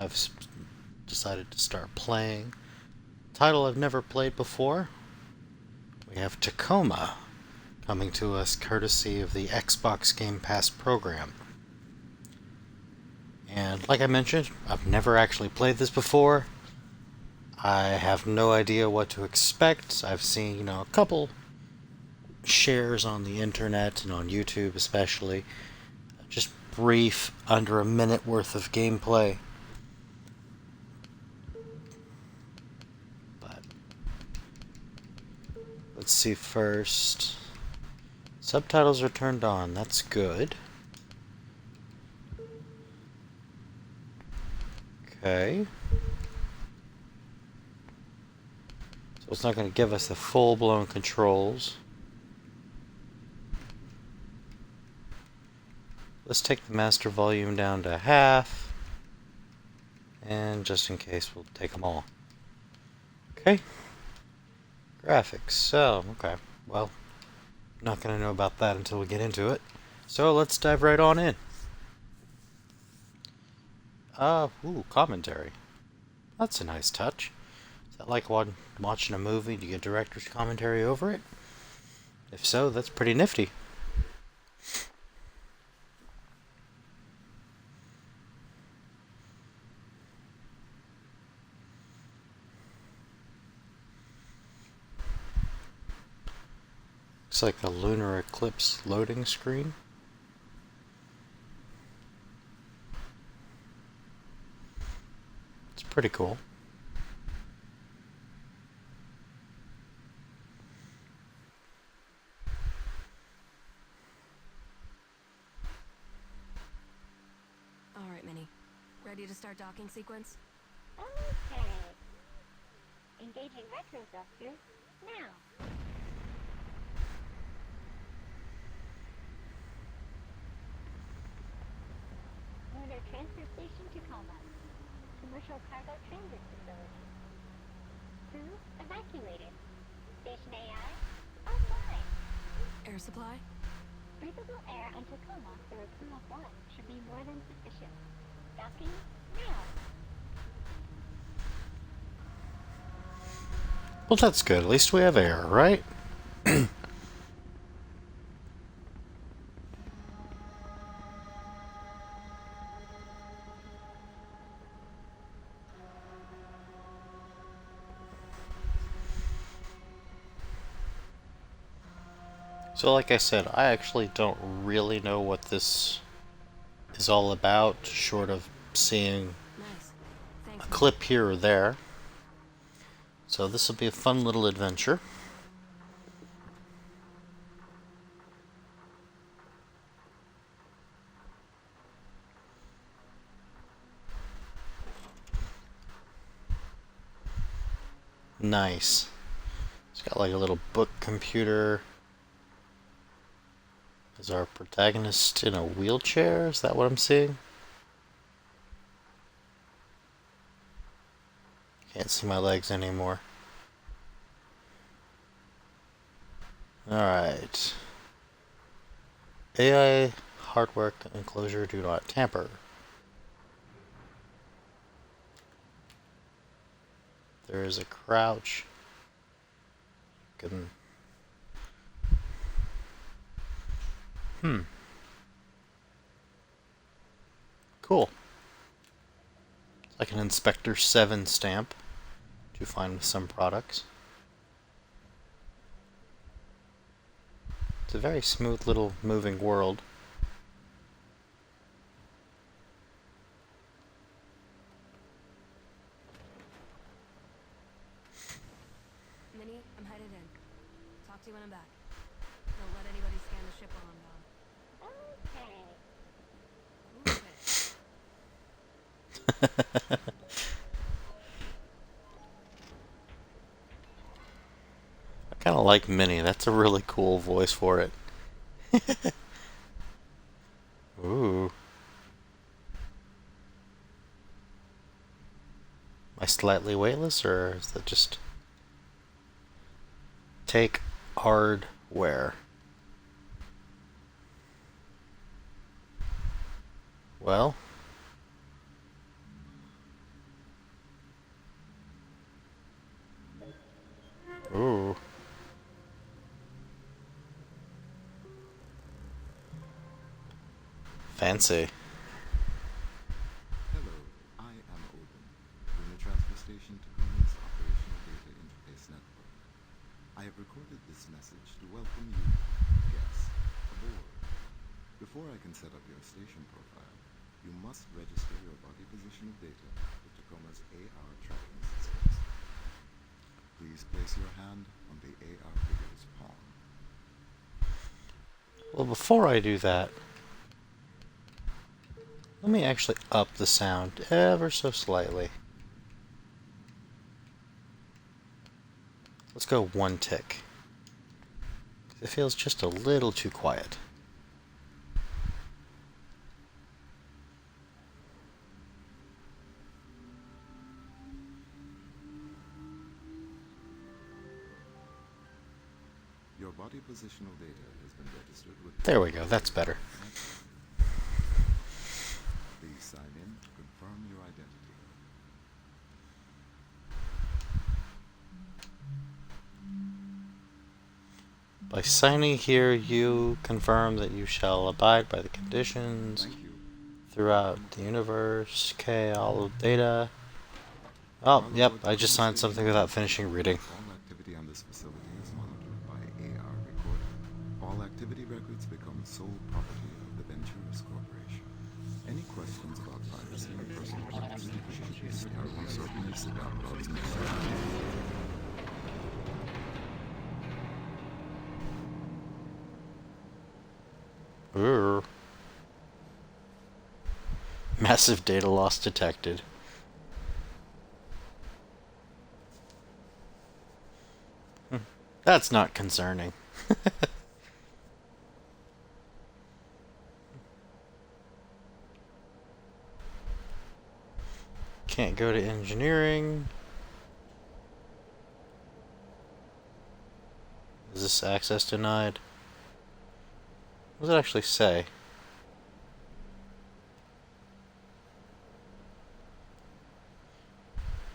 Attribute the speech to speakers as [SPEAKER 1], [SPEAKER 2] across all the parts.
[SPEAKER 1] I've decided to start playing. Title I've never played before. We have Tacoma coming to us courtesy of the Xbox Game Pass program. And like I mentioned, I've never actually played this before. I have no idea what to expect. I've seen, a couple shares on the internet and on YouTube especially. Just brief, under a minute worth of gameplay. But let's see first. Subtitles are turned on. That's good. Okay. So it's not going to give us the full-blown controls. Let's take the master volume down to half. And just in case, we'll take them all. Okay. Graphics. So, okay. Well, not going to know about that until we get into it. So let's dive right on in. Commentary. That's a nice touch. Is that like watching a movie? Do you get director's commentary over it? If so, that's pretty nifty. Looks like a lunar eclipse loading screen. It's pretty cool.
[SPEAKER 2] Alright, Minnie. Ready to start docking sequence?
[SPEAKER 3] Okay. Engaging retro thrusters now. Lunar Transfer Station Tacoma. Commercial cargo transit facility. Crew evacuated. Station AI offline.
[SPEAKER 2] Air supply?
[SPEAKER 3] Breathable air on Tacoma for a crew of one should be more than sufficient. Docking now.
[SPEAKER 1] Well, that's good. At least we have air, right? So like I said, I actually don't really know what this is all about, short of seeing
[SPEAKER 2] Nice.
[SPEAKER 1] a
[SPEAKER 2] Thanks.
[SPEAKER 1] clip here or there. So this will be a fun little adventure. Nice. It's got like a little book computer. Is our protagonist in a wheelchair? Is that what I'm seeing? Can't see my legs anymore. Alright. AI hardware enclosure, do not tamper. There is a crouch. Can... Cool. It's like an Inspector 7 stamp to find with some products. It's a very smooth little moving world.
[SPEAKER 2] Minnie, I'm headed in. Talk to you when I'm back. Don't let anybody scan the ship while I'm gone.
[SPEAKER 3] Okay.
[SPEAKER 1] I kind of like Minnie. That's a really cool voice for it. Ooh. Am I slightly weightless, or is that just... Take hardware. Well, Fancy.
[SPEAKER 4] Hello, I am Odin, from the transfer station Tacoma's Operational Data Interface Network. I have recorded this message to welcome you, guests, aboard. Before I can set up your station profile, you must register your body positional data with Tacoma's AR tracking systems. Please place your hand on the AR figure's palm.
[SPEAKER 1] Well, before I do that, let me actually up the sound ever so slightly. Let's go one tick. It feels just a little too quiet.
[SPEAKER 4] Your body positional data has been registered with...
[SPEAKER 1] There we go, that's better.
[SPEAKER 4] Please sign in to confirm your identity.
[SPEAKER 1] By signing here, you confirm that you shall abide by the conditions
[SPEAKER 4] Thank you.
[SPEAKER 1] throughout the universe. Okay, all of data. Oh, yep, I just signed something without finishing reading.
[SPEAKER 4] All activity on this facility is monitored by AR recorder. All activity records become sole property of the Venturis Corporation. Any questions about privacy and personal activity should be certainly sit down, dogs and
[SPEAKER 1] Ooh. Massive data loss detected. That's not concerning. Can't go to engineering. Is this access denied? What does it actually say?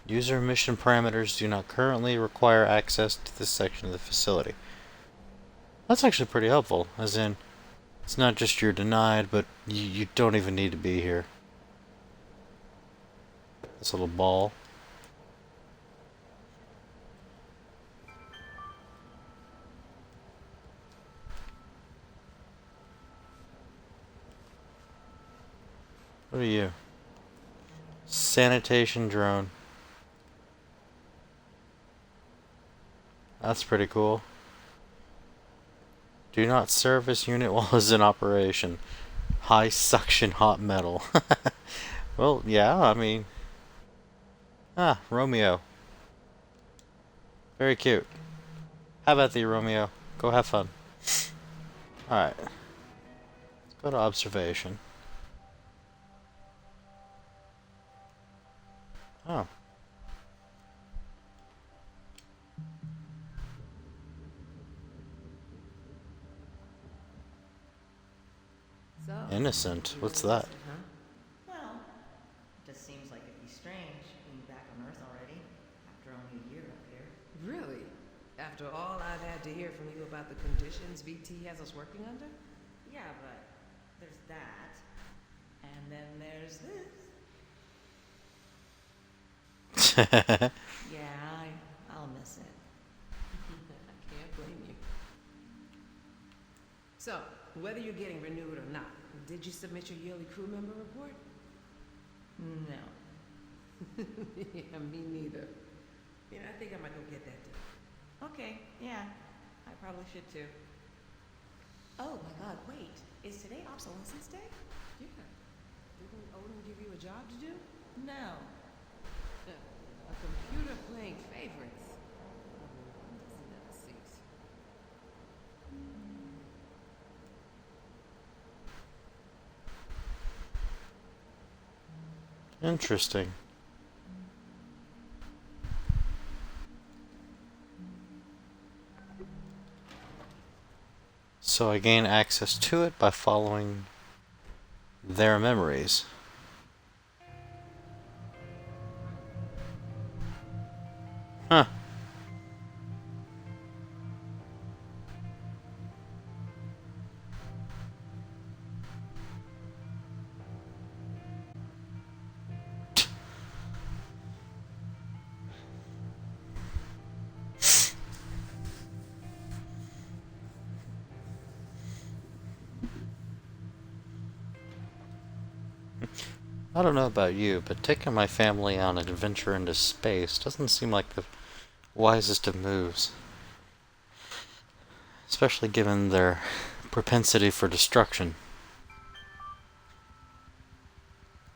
[SPEAKER 1] User mission parameters do not currently require access to this section of the facility. That's actually pretty helpful, as in, it's not just you're denied, but you don't even need to be here. This little ball. What are you? Sanitation drone. That's pretty cool. Do not service unit while it's in operation. High suction hot metal. Well, yeah, I mean... Ah, Romeo. Very cute. How about thee, Romeo? Go have fun. Alright. Let's go to observation. Oh.
[SPEAKER 5] So,
[SPEAKER 1] Innocent. What's that?
[SPEAKER 5] huh? Well, it just seems like it'd be strange being back on Earth already, after only a year up here.
[SPEAKER 6] Really? After all I've had to hear from you about the conditions VT has us working under?
[SPEAKER 5] Yeah, but there's that. And then there's this. Yeah, I'll miss it.
[SPEAKER 6] I can't blame you. So, whether you're getting renewed or not, did you submit your yearly crew member report?
[SPEAKER 5] No.
[SPEAKER 6] Yeah, me neither. You know, I think I might go get that done.
[SPEAKER 5] Okay, yeah. I probably should too. Oh my god, wait. Is today obsolescence day?
[SPEAKER 6] Yeah. Didn't Odin give you a job to do?
[SPEAKER 5] No.
[SPEAKER 6] A computer playing favorites. Doesn't never cease.
[SPEAKER 1] Interesting. So I gain access to it by following their memories. Huh. I don't know about you, but taking my family on an adventure into space doesn't seem like the wisest of moves. Especially given their propensity for destruction.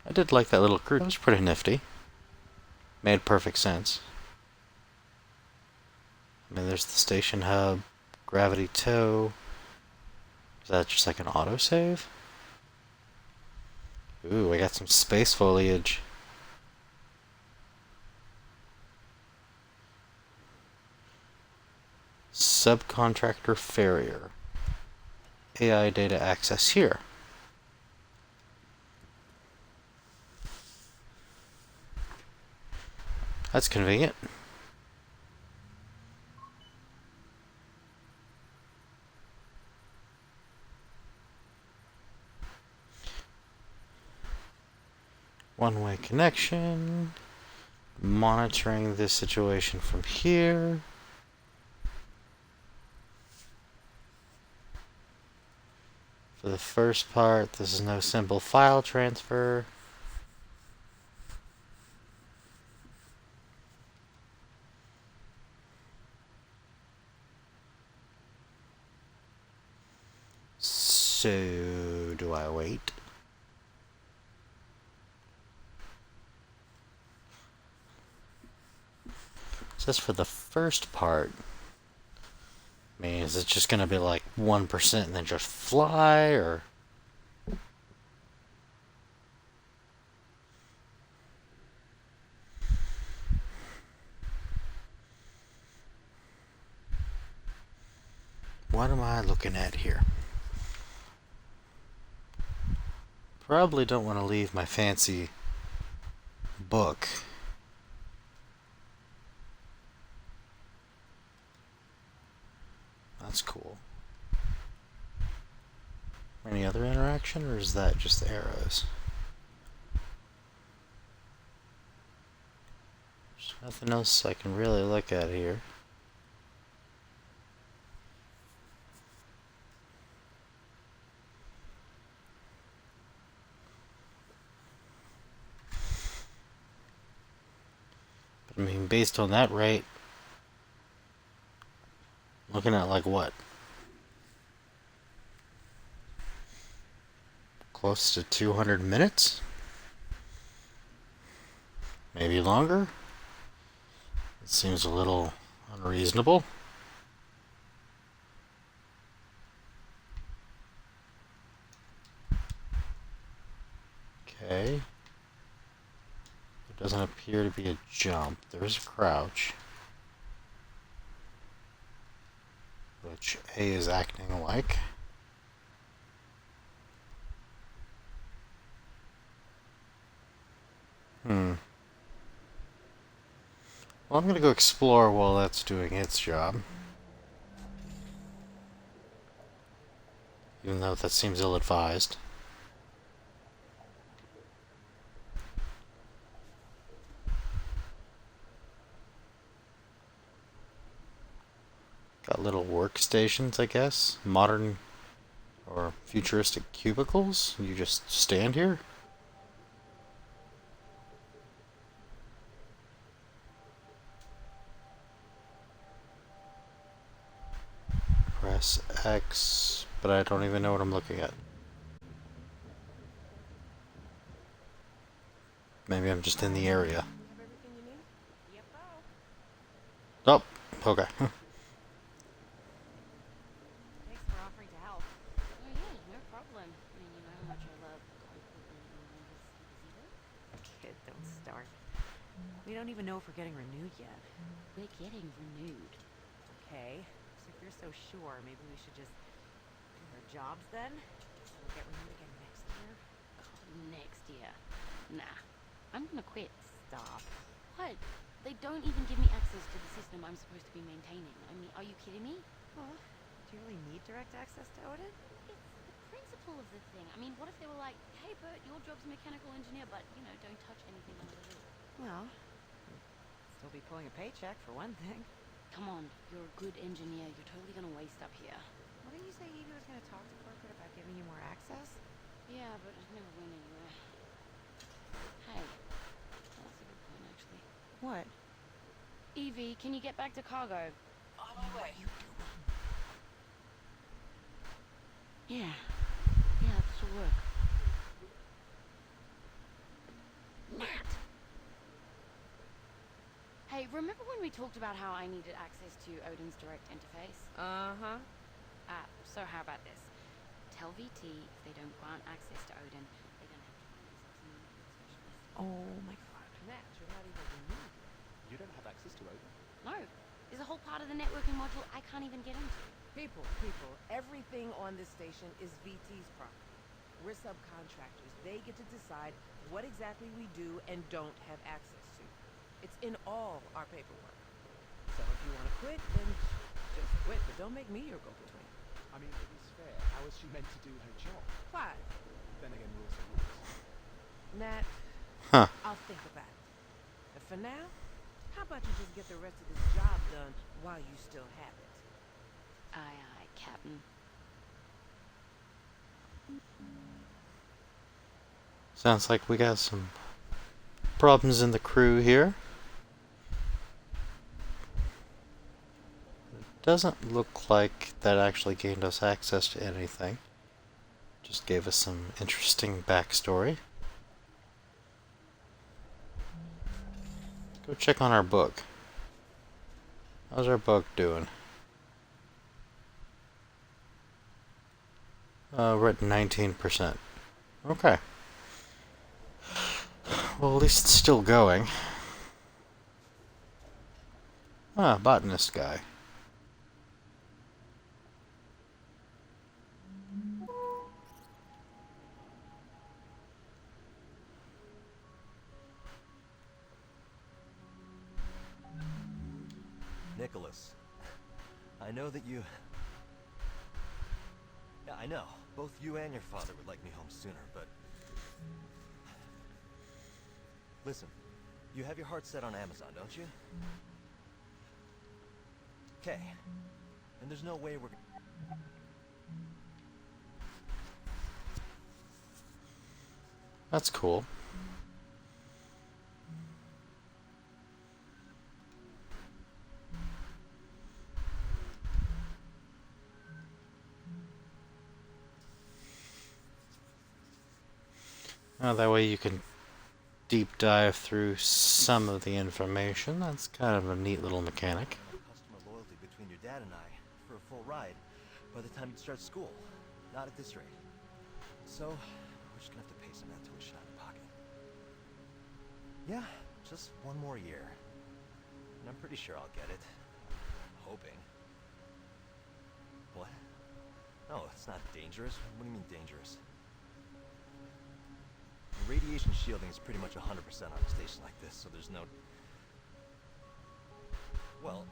[SPEAKER 1] I did like that little crew. That was pretty nifty. Made perfect sense. I mean, there's the station hub, gravity tow. Is that just like an autosave? Ooh, I got some space foliage. Subcontractor Farrier. AI data access here. That's convenient. One-way connection. Monitoring this situation from here. For the first part, this is no simple file transfer. So, do I wait? Says for the first part. I mean, is it just gonna be like 1% and then just fly, or? What am I looking at here? Probably don't want to leave my fancy book. That's cool. Any other interaction, or is that just the arrows? There's nothing else I can really look at here. But I mean, based on that rate, looking at like what? Close to 200 minutes? Maybe longer? It seems a little unreasonable. Okay. There doesn't appear to be a jump. There's a crouch. Which A is acting like. Well, I'm gonna go explore while that's doing its job. Even though that seems ill-advised. Got little workstations, I guess. Modern or futuristic cubicles. You just stand here. Press X, but I don't even know what I'm looking at. Maybe I'm just in the area.
[SPEAKER 2] Have everything you need? Yep.
[SPEAKER 1] Oh, okay.
[SPEAKER 2] Thanks for offering to help. Oh yeah, no problem. I mean, you know how much I love
[SPEAKER 7] Kid, don't start. We don't even know if we're getting renewed yet.
[SPEAKER 2] We're getting renewed.
[SPEAKER 7] Okay, so if you're so sure, maybe we should just do our jobs then? So we'll get renewed again next year?
[SPEAKER 2] Next year. Nah. I'm gonna quit.
[SPEAKER 7] Stop.
[SPEAKER 2] What? They don't even give me access to the system I'm supposed to be maintaining. I mean, are you kidding me?
[SPEAKER 7] Well, do you really need direct access to Odin?
[SPEAKER 2] It's the principle of the thing. I mean, what if they were like, hey Bert, your job's a mechanical engineer, but, you know, don't touch anything under the hood.
[SPEAKER 7] Well, you'd still be pulling a paycheck for one thing.
[SPEAKER 2] Come on, you're a good engineer. You're totally gonna waste up here.
[SPEAKER 7] What did you say Evie was going to talk to corporate about giving you more access?
[SPEAKER 2] Yeah, but it never went anywhere. you, V. Can you get back to cargo?
[SPEAKER 7] On my way.
[SPEAKER 2] Yeah. Yeah, this'll work. Matt! Hey, remember when we talked about how I needed access to Odin's direct interface?
[SPEAKER 7] Uh-huh.
[SPEAKER 2] So how about this? Tell VT if they don't grant access to Odin, they're gonna have to find themselves a new network specialist.
[SPEAKER 7] Oh my god. Matt, you're not even in need.
[SPEAKER 8] You don't have access to Odin.
[SPEAKER 2] No. There's a whole part of the networking module I can't even get into.
[SPEAKER 7] People, everything on this station is VT's property. We're subcontractors. They get to decide what exactly we do and don't have access to. It's in all our paperwork. So if you want to quit, then just quit, but don't make me your go-between.
[SPEAKER 8] I mean, to be fair, how is she meant to do her job?
[SPEAKER 7] Why?
[SPEAKER 8] Then again, rules are rules.
[SPEAKER 7] Nat,
[SPEAKER 1] Huh.
[SPEAKER 7] I'll think about it. And for now, how about you just get the rest of this job done while you still have it?
[SPEAKER 2] Aye, aye, Captain.
[SPEAKER 1] Sounds like we got some problems in the crew here. It doesn't look like that actually gained us access to anything. Just gave us some interesting backstory. Go check on our book. How's our book doing? We're at 19%. Okay. Well, at least it's still going. Ah, botanist guy.
[SPEAKER 9] Nicholas, I know that you... Yeah, I know. Both you and your father would like me home sooner, but... Listen, you have your heart set on Amazon, don't you? Okay. And there's no way we're...
[SPEAKER 1] That's cool. That way you can deep dive through some of the information. That's kind of a neat little mechanic.
[SPEAKER 9] Customer loyalty between your dad and I for a full ride by the time you start school. Not at this rate. So, we're just gonna have to pay some of that tuition out of pocket. Yeah, just one more year. And I'm pretty sure I'll get it. Hoping. What? No, it's not dangerous. What do you mean dangerous? Radiation shielding is pretty much 100% on a station like this, so there's no... Well...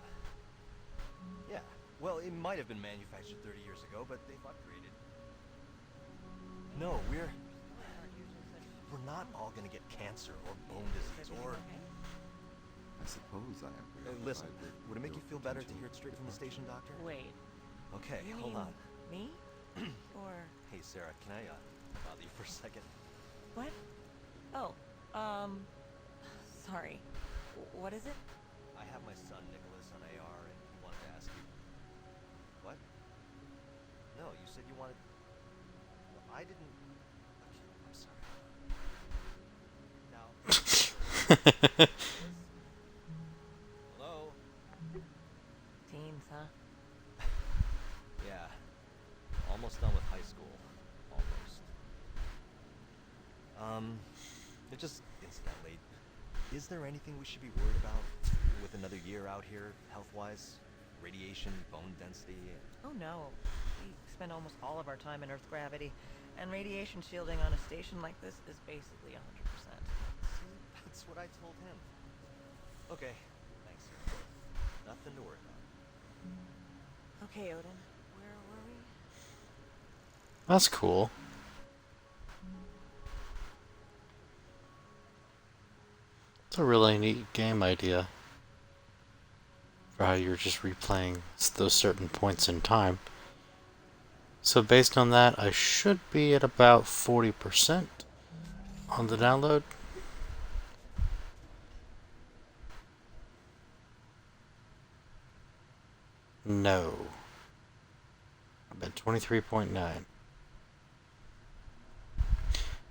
[SPEAKER 9] Yeah. Well, it might have been manufactured 30 years ago, but they've upgraded. No, we're not all gonna get cancer or bone disease or...
[SPEAKER 4] I suppose I am preoccupied
[SPEAKER 9] listen,
[SPEAKER 4] with
[SPEAKER 9] would it make you
[SPEAKER 4] your
[SPEAKER 9] feel better to
[SPEAKER 4] potential
[SPEAKER 9] hear it straight from the station doctor?
[SPEAKER 7] Wait,
[SPEAKER 9] Okay,
[SPEAKER 7] you
[SPEAKER 9] hold
[SPEAKER 7] mean
[SPEAKER 9] on.
[SPEAKER 7] me? Or
[SPEAKER 9] Hey, Sarah, can I, bother you for a second?
[SPEAKER 7] what? Oh, sorry. What is it?
[SPEAKER 9] I have my son Nicholas on AR, and he wanted to ask you... What? No, you said you wanted... Well, I didn't... Okay, I'm sorry. Now... Hello?
[SPEAKER 7] Teens, huh?
[SPEAKER 9] Yeah. Almost done with high school. Almost. It just... Incidentally, is there anything we should be worried about with another year out here, health-wise? Radiation, bone density?
[SPEAKER 5] Oh no. We spend almost all of our time in Earth gravity, and radiation shielding on a station like this is basically 100%.
[SPEAKER 9] See, that's what I told him. Okay, thanks. Nothing to worry about.
[SPEAKER 7] Okay, Odin. Where were we?
[SPEAKER 1] That's cool. It's a really neat game idea for how you're just replaying those certain points in time. So based on that, I should be at about 40% on the download. No. I bet 23.9.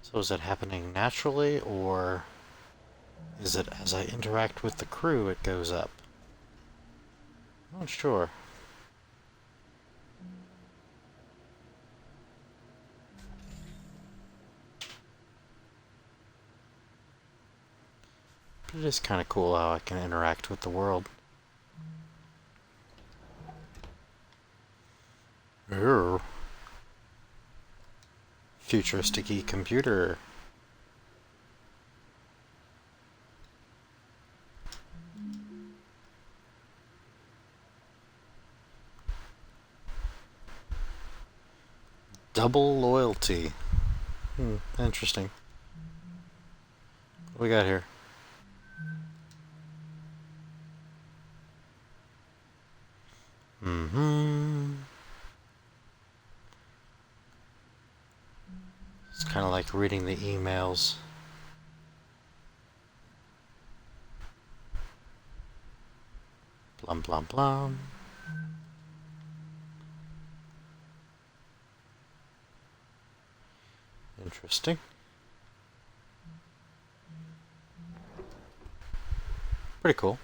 [SPEAKER 1] So is it happening naturally, or is it as I interact with the crew it goes up? I'm not sure. But it is kind of cool how I can interact with the world. Ooh. Futuristic-y computer. Double loyalty. Interesting. What we got here? It's kind of like reading the emails. Blum blum blum. Interesting. Pretty cool.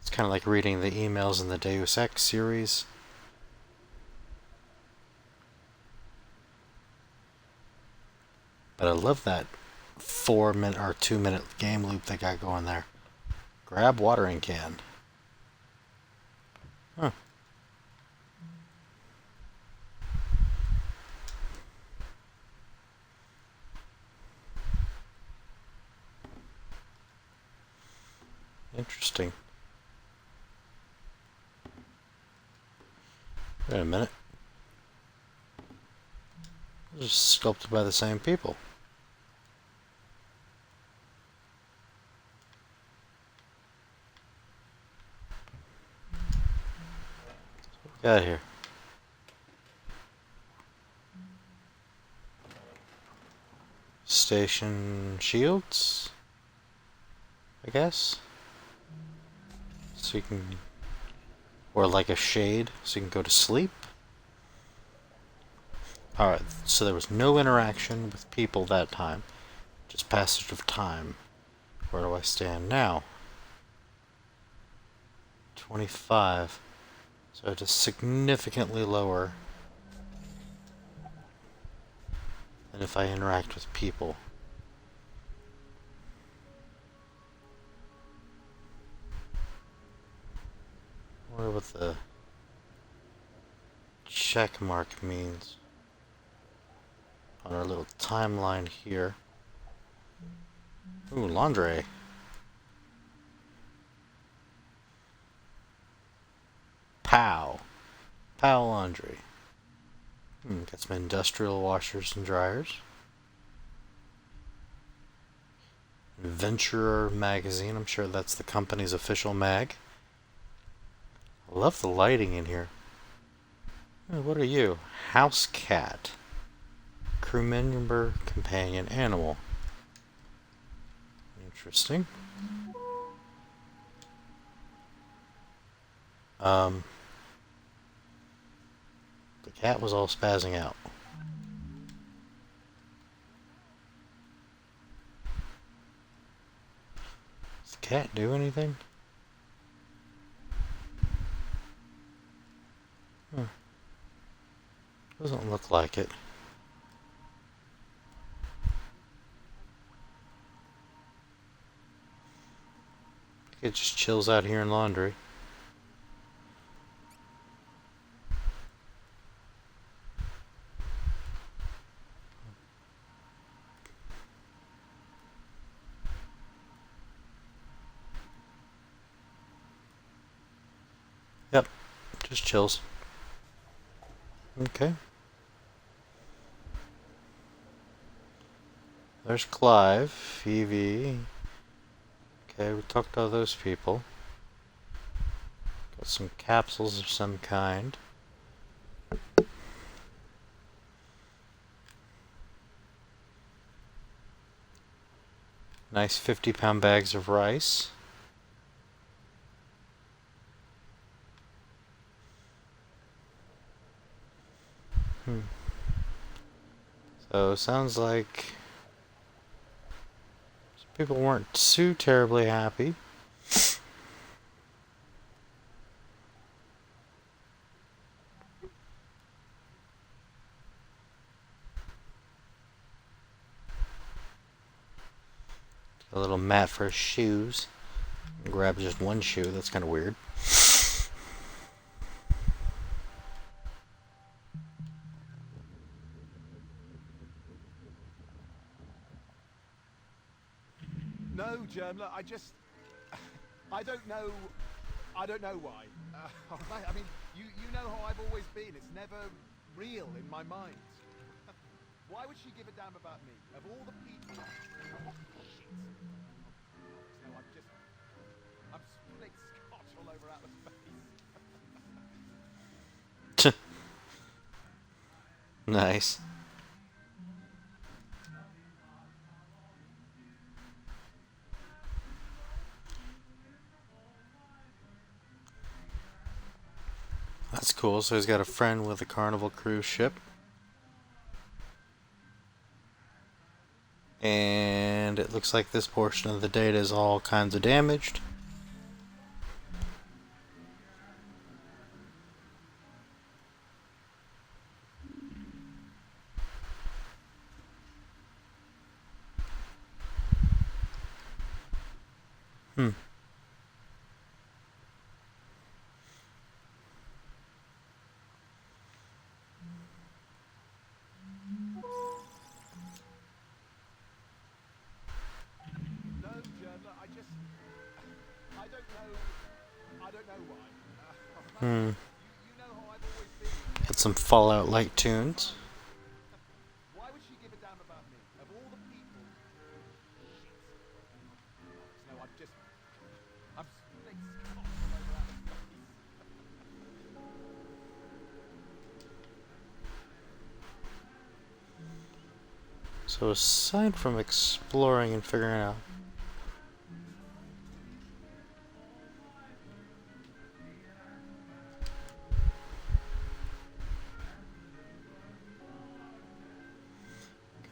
[SPEAKER 1] It's kind of like reading the emails in the Deus Ex series. But I love that 4-minute or 2-minute game loop they got going there. Grab watering can. Huh. Interesting. Wait a minute. This is sculpted by the same people. What we got here? Station shields, I guess. So you can, or like a shade, so you can go to sleep. Alright, so there was no interaction with people that time. Just passage of time. Where do I stand now? 25. So it is significantly lower than if I interact with people. I wonder what the check mark means on our little timeline here. Ooh, laundry. Pow. Pow laundry. Got some industrial washers and dryers. Adventurer magazine. I'm sure that's the company's official mag. I love the lighting in here. What are you? House cat. Crew member, companion animal. Interesting. The cat was all spazzing out. Does the cat do anything? Doesn't look like it. It just chills out here in laundry. Yep, just chills. Okay. There's Clive, Evie. Okay, we talked to all those people. Got some capsules of some kind. Nice 50-pound bags of rice. So sounds like people weren't too terribly happy. A little mat for his shoes. Grab just one shoe, that's kind of weird.
[SPEAKER 8] No, Germ, look, I don't know... I don't know why. Alright, I mean, you know how I've always been. It's never real in my mind. Why would she give a damn about me? Of all the people... Oh, shit. No, I'm spilling scotch all over Atlas' face.
[SPEAKER 1] Nice. That's cool. So he's got a friend with a Carnival cruise ship. And it looks like this portion of the data is all kinds of damaged. Hmm.
[SPEAKER 8] No, Germ, look, I don't know why.
[SPEAKER 1] Hmm.
[SPEAKER 8] You know how I've always been.
[SPEAKER 1] Got some Fallout-like tunes.
[SPEAKER 8] Why would she give a damn about me? Of all the people... Shit. No, I'm spilling scotch all over Atlas' face.
[SPEAKER 1] So aside from exploring and figuring out,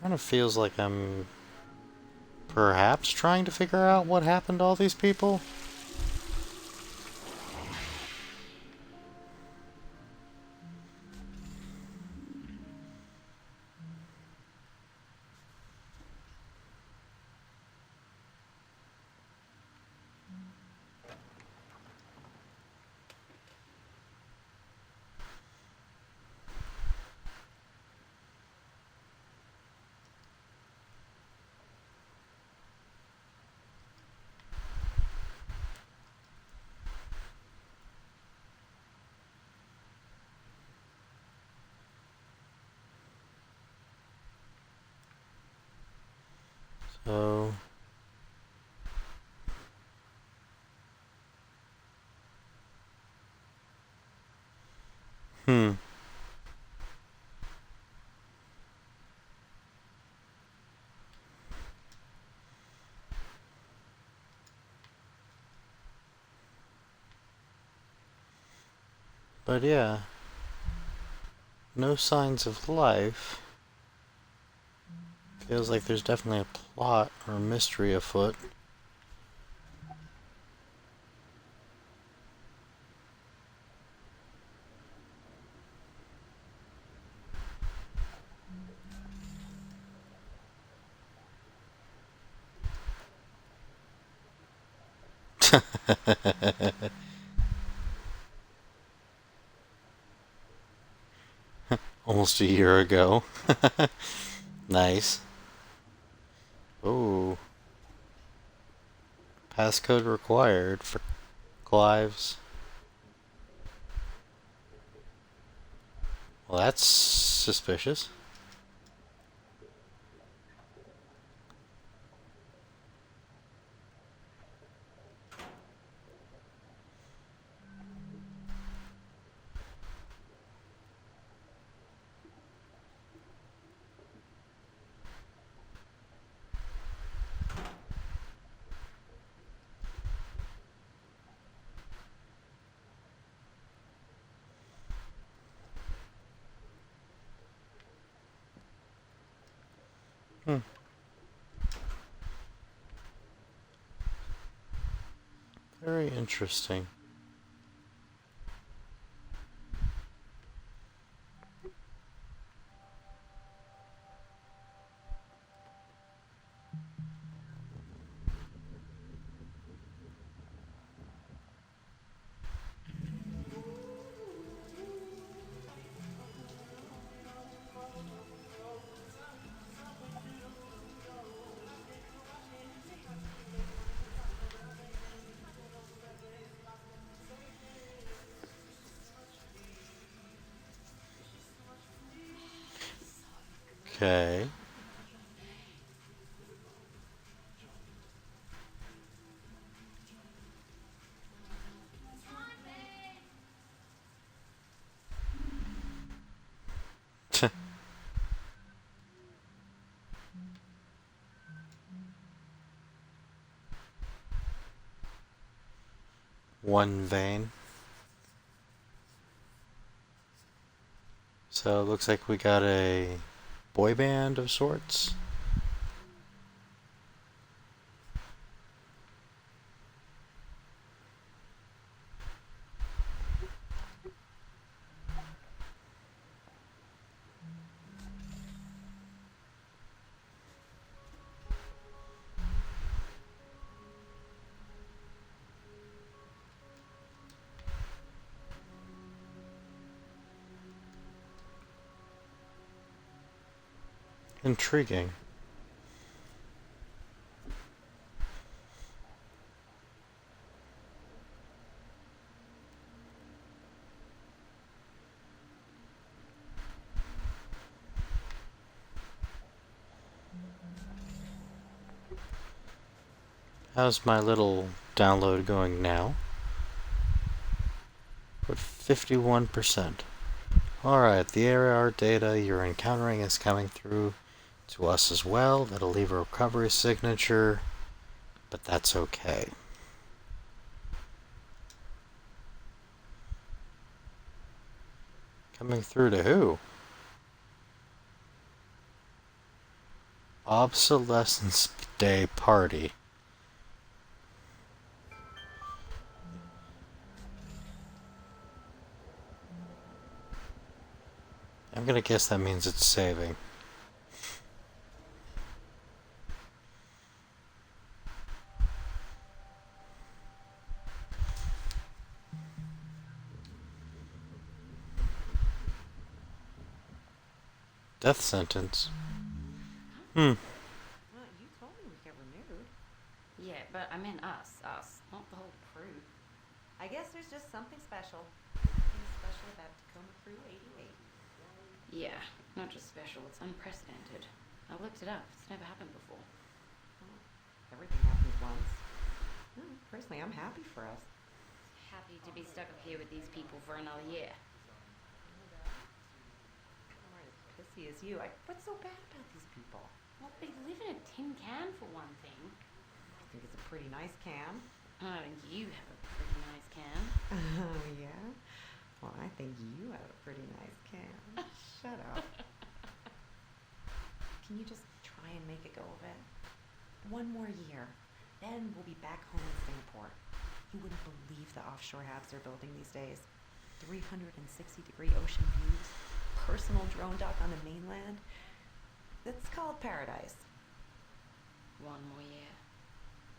[SPEAKER 1] kind of feels like I'm perhaps trying to figure out what happened to all these people. So hmm. But yeah, no signs of life. Feels like there's definitely a plot or a mystery afoot. Almost a year ago. Nice. Ooh. Passcode required for Clive's. Well, that's suspicious. Hmm. Very interesting. Okay. One vein. So it looks like we got a boy band of sorts. Intriguing. How's my little download going now? With 51%. Alright, the AR data you're encountering is coming through to us as well. That'll leave a recovery signature, but that's okay. Coming through to who? Obsolescence Day Party. I'm gonna guess that means it's saving. Death sentence.
[SPEAKER 6] Well, you told me we get renewed.
[SPEAKER 2] Yeah, but I meant us, not the whole crew.
[SPEAKER 6] I guess there's just something special. Something special about Tacoma Crew 88.
[SPEAKER 2] Yeah, not just special, it's unprecedented. I looked it up, it's never happened before.
[SPEAKER 6] Well, everything happens once. Personally, I'm happy for us.
[SPEAKER 2] Happy to be stuck up here with these people for another year.
[SPEAKER 6] I'm not as pissy as you. What's so bad about these people?
[SPEAKER 2] Well, they live in a tin can for one thing.
[SPEAKER 6] I think it's a pretty nice can.
[SPEAKER 2] I think you have a pretty nice can.
[SPEAKER 6] Oh, yeah? Well, I think you have a pretty nice can. Shut up. Can you just try and make it go a bit? One more year. Then we'll be back home in Singapore. You wouldn't believe the offshore habs they're building these days. 360-degree ocean views, personal drone dock on the mainland. It's called paradise.
[SPEAKER 2] One more year.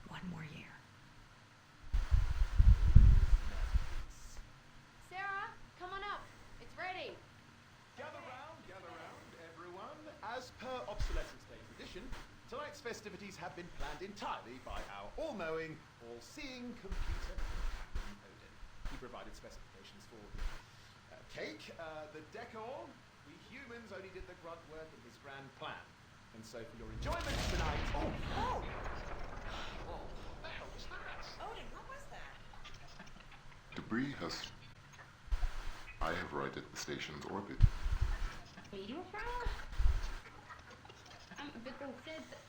[SPEAKER 6] One more year.
[SPEAKER 2] Sarah, come on up. It's ready.
[SPEAKER 8] Gather round, everyone. As per Obsolescence Day tradition, tonight's festivities have been planned entirely by our all-knowing, all-seeing computer Captain Odin. He provided specifications for the cake, the decor. We humans only did the grunt work of his grand plan. And so for your enjoyment tonight... Oh! What the hell was that?
[SPEAKER 6] Odin, what was that?
[SPEAKER 10] Debris has... I have righted the station's orbit.
[SPEAKER 2] Are you wrong? But they said that...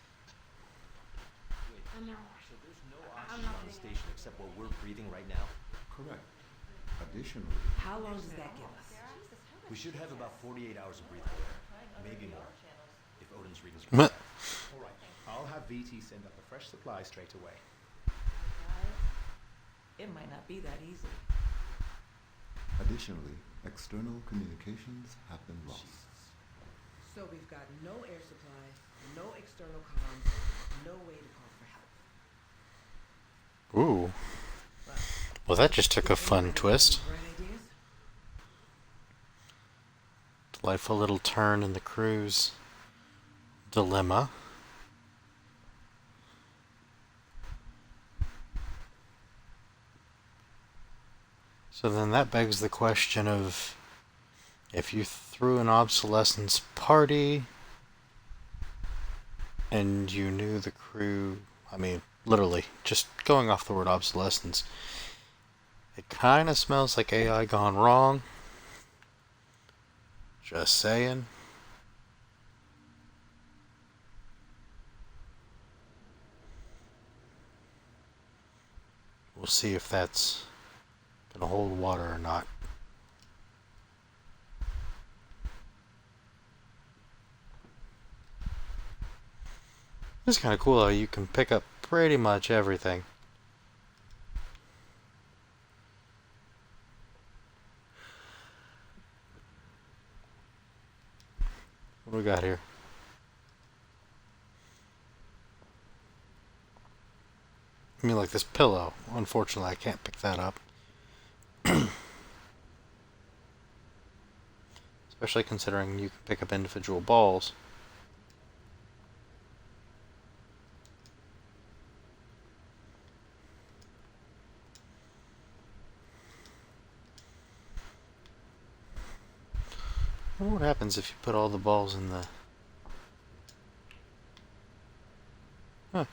[SPEAKER 9] Wait,
[SPEAKER 2] I'm not...
[SPEAKER 9] so there's no
[SPEAKER 2] I'm
[SPEAKER 9] oxygen
[SPEAKER 2] not
[SPEAKER 9] on the
[SPEAKER 2] doing
[SPEAKER 9] station except what we're breathing right now?
[SPEAKER 10] Correct. Additionally,
[SPEAKER 7] How long does that give us?
[SPEAKER 9] We should have about 48 hours of breathable air, maybe more. If Odin's readings are
[SPEAKER 1] Meh.
[SPEAKER 9] correct.
[SPEAKER 8] All right. I'll have VT send up a fresh supply straight away.
[SPEAKER 5] Guys, it might not be that easy.
[SPEAKER 4] Additionally, external communications have been lost.
[SPEAKER 7] So we've got no air supply, no external comms, no way to call for help.
[SPEAKER 1] Ooh. Well, that just took a fun twist.
[SPEAKER 7] Bright ideas?
[SPEAKER 1] Delightful little turn in the crew's dilemma. So then that begs the question of, if you threw an obsolescence party and you knew the crew, I mean, literally, just going off the word obsolescence, it kind of smells like AI gone wrong. Just saying. We'll see if that's gonna hold water or not. It's kind of cool though, you can pick up pretty much everything. What do we got here? I mean, like this pillow. Unfortunately, I can't pick that up. Especially considering you can pick up individual balls. I wonder what happens if you put all the balls in the... Huh.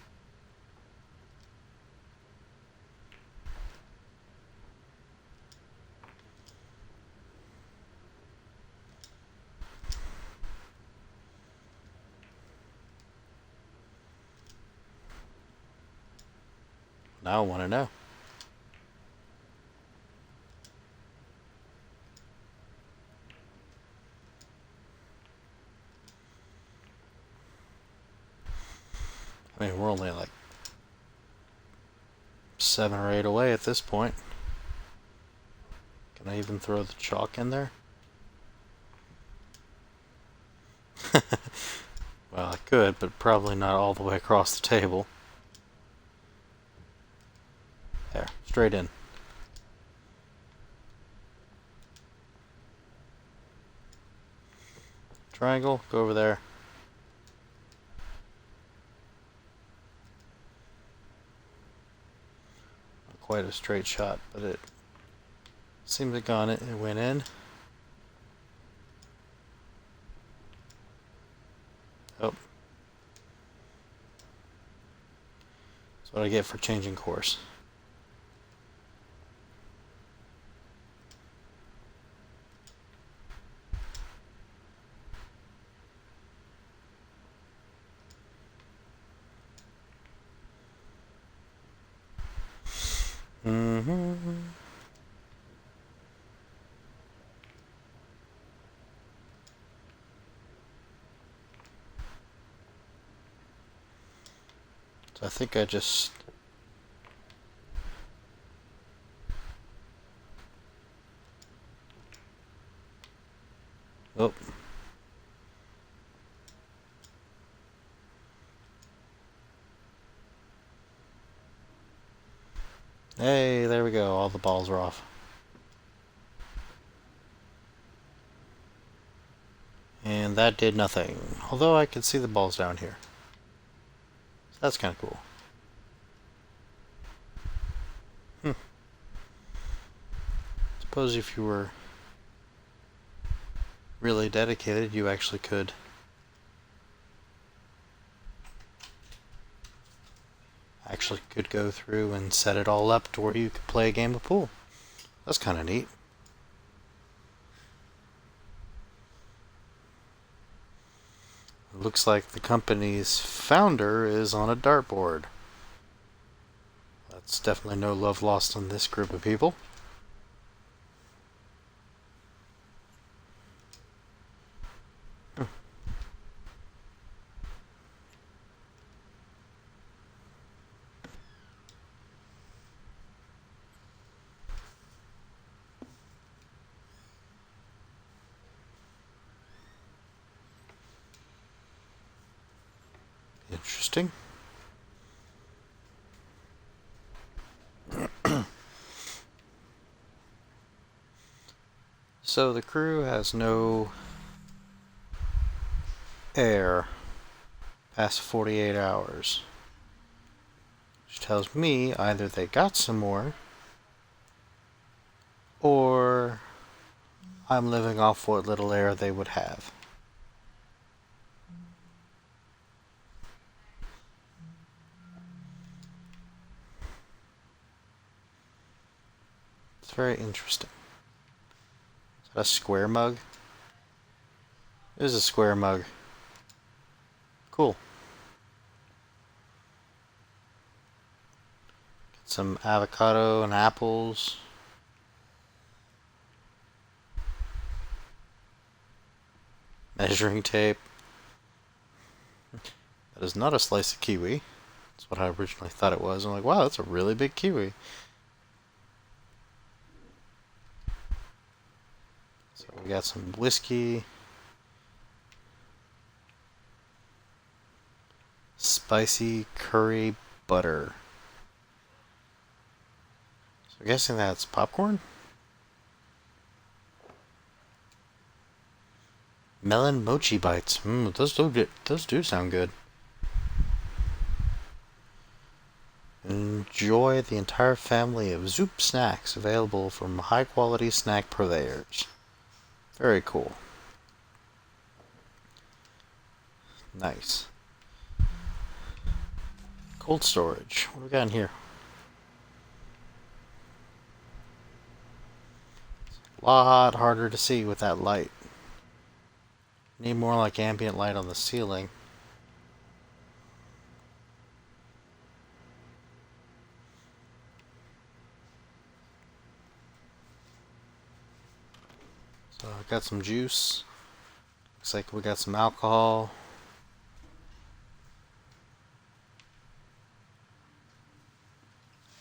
[SPEAKER 1] Now I want to know. I mean, we're only like 7 or 8 away at this point. Can I even throw the chalk in there? Well, I could, but probably not all the way across the table. There, straight in. Triangle, go over there. Not quite a straight shot, but it seemed to gone it. It went in. Oh. That's what I get for changing course. So I think I just... Oh. Hey, there we go. All the balls are off. And that did nothing. Although I could see the balls down here. So that's kind of cool. Suppose if you were really dedicated, you actually could go through and set it all up to where you could play a game of pool. That's kind of neat. It looks like the company's founder is on a dartboard. That's definitely no love lost on this group of people. interesting. So the crew has no air past 48 hours. Which tells me either they got some more, or I'm living off what little air they would have. It's very interesting. Is that a square mug? It is a square mug. Cool. Get some avocado and apples. Measuring tape. That is not a slice of kiwi. That's what I originally thought it was. I'm like, wow, that's a really big kiwi. So we got some whiskey. Spicy curry butter. So I'm guessing that's popcorn? Melon mochi bites. Those do sound good. Enjoy the entire family of Zoop snacks available from high quality snack purveyors. Very cool. Nice. Cold storage. What do we got in here? It's a lot harder to see with that light. Need more like ambient light on the ceiling. So I got some juice. Looks like we got some alcohol.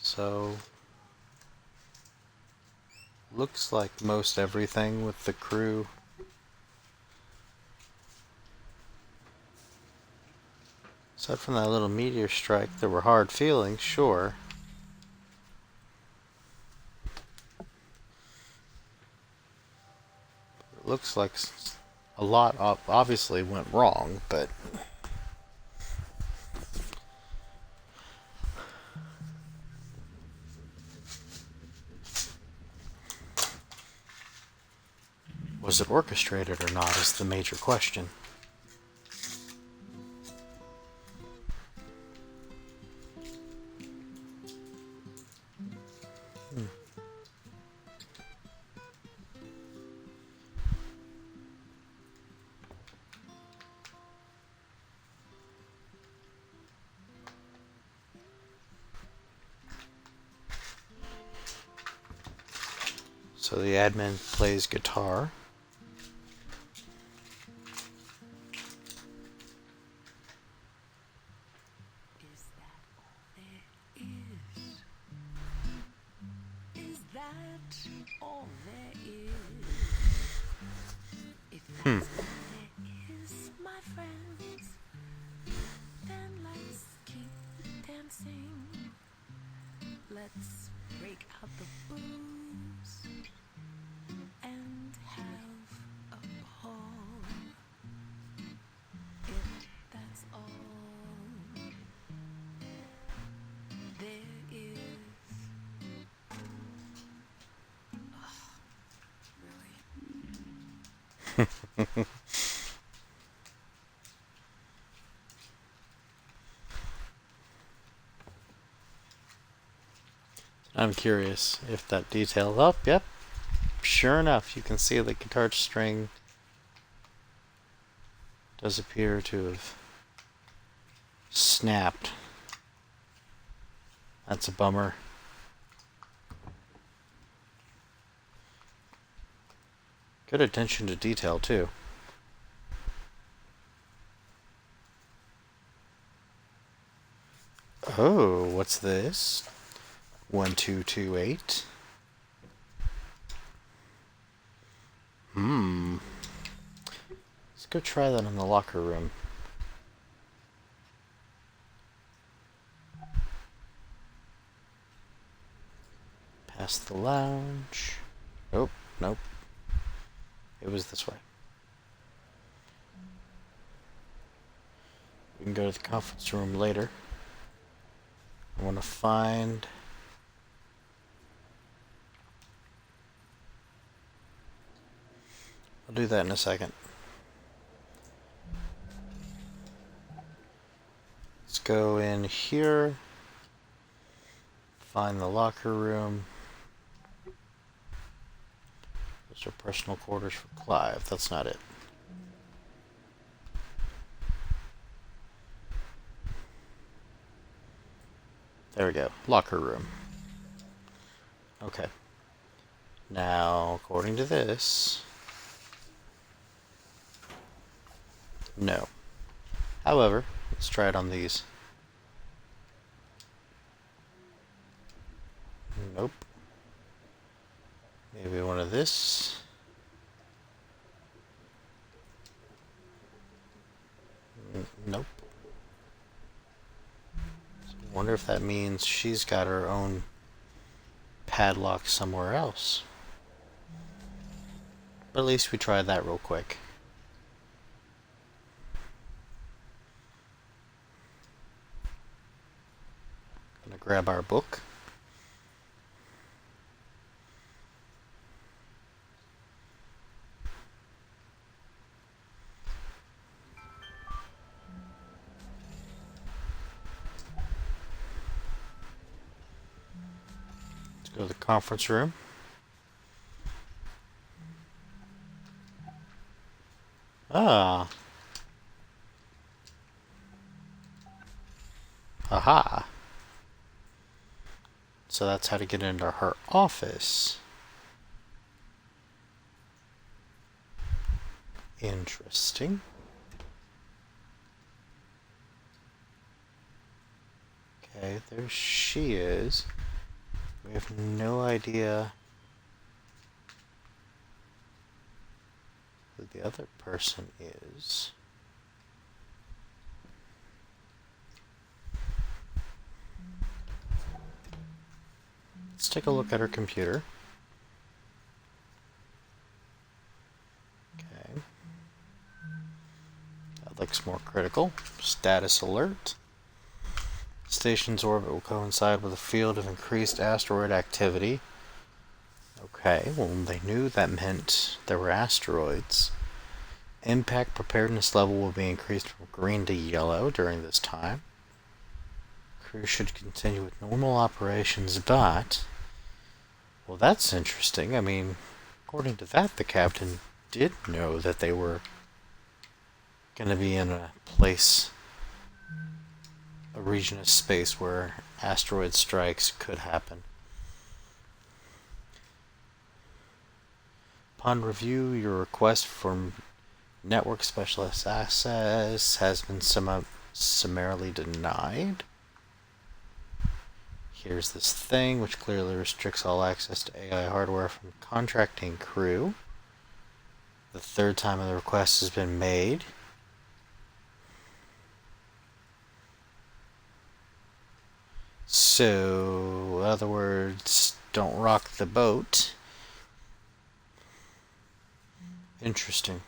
[SPEAKER 1] So looks like most everything with the crew. Aside from that little meteor strike, there were hard feelings, sure. It looks like a lot obviously went wrong, but was it orchestrated or not is the major question. So the admin plays guitar.
[SPEAKER 7] Is that all there is? Is that all there is? If that's all there is, my friends, then let's keep dancing. Let's break out the booze and have a ball. If that's all there is. Really?
[SPEAKER 1] I'm curious if that detail up. Yep. Sure enough, you can see the guitar string does appear to have snapped. That's a bummer. Good attention to detail, too. Oh, what's this? 1228. Let's go try that in the locker room. Past the lounge. Nope, nope. It was this way. We can go to the conference room later. I want to find... I'll do that in a second. Let's go in here. Find the locker room. Those are personal quarters for Clive. That's not it. There we go. Locker room. Okay. Now, according to this... No. However, let's try it on these. Nope. Maybe one of this. Nope. So I wonder if that means she's got her own padlock somewhere else. But at least we tried that real quick. Gonna grab our book. Let's go to the conference room. Ah. Aha. So that's how to get into her office. Interesting. Okay, there she is. We have no idea who the other person is. Let's take a look at her computer. Okay. That looks more critical. Status alert. Station's orbit will coincide with a field of increased asteroid activity. Okay, well, they knew that meant there were asteroids. Impact preparedness level will be increased from green to yellow during this time. Crew should continue with normal operations, but... Well, that's interesting. I mean, according to that, the captain did know that they were going to be in a place, a region of space where asteroid strikes could happen. Upon review, your request for network specialist access has been summarily denied. Here's this thing, which clearly restricts all access to AI hardware from contracting crew. The third time the request has been made. So, in other words, don't rock the boat. Interesting.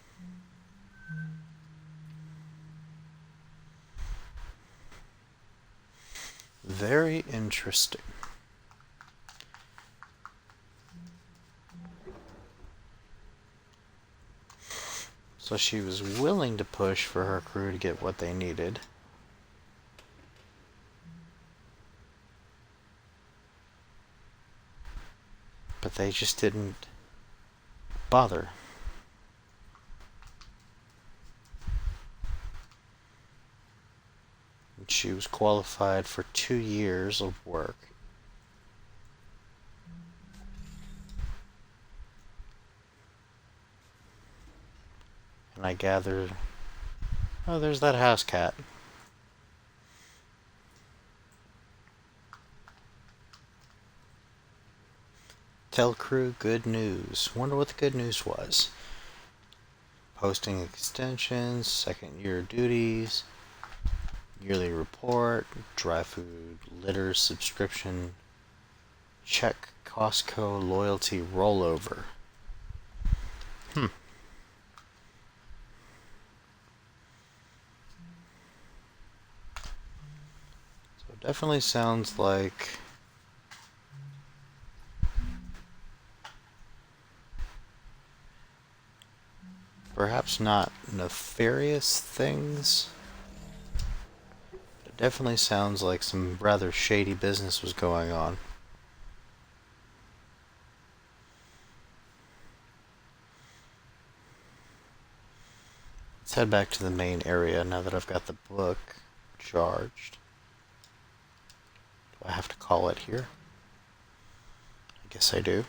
[SPEAKER 1] Very interesting. So she was willing to push for her crew to get what they needed. But they just didn't bother. And she was qualified for 2 years of work. And I gathered... Oh, there's that house cat. Tell crew good news. Wonder what the good news was. Posting extensions, second year duties, yearly report, dry food litter subscription, check Costco loyalty rollover. So it definitely sounds like perhaps not nefarious things. It definitely sounds like some rather shady business was going on. Let's head back to the main area now that I've got the book charged. Do I have to call it here? I guess I do.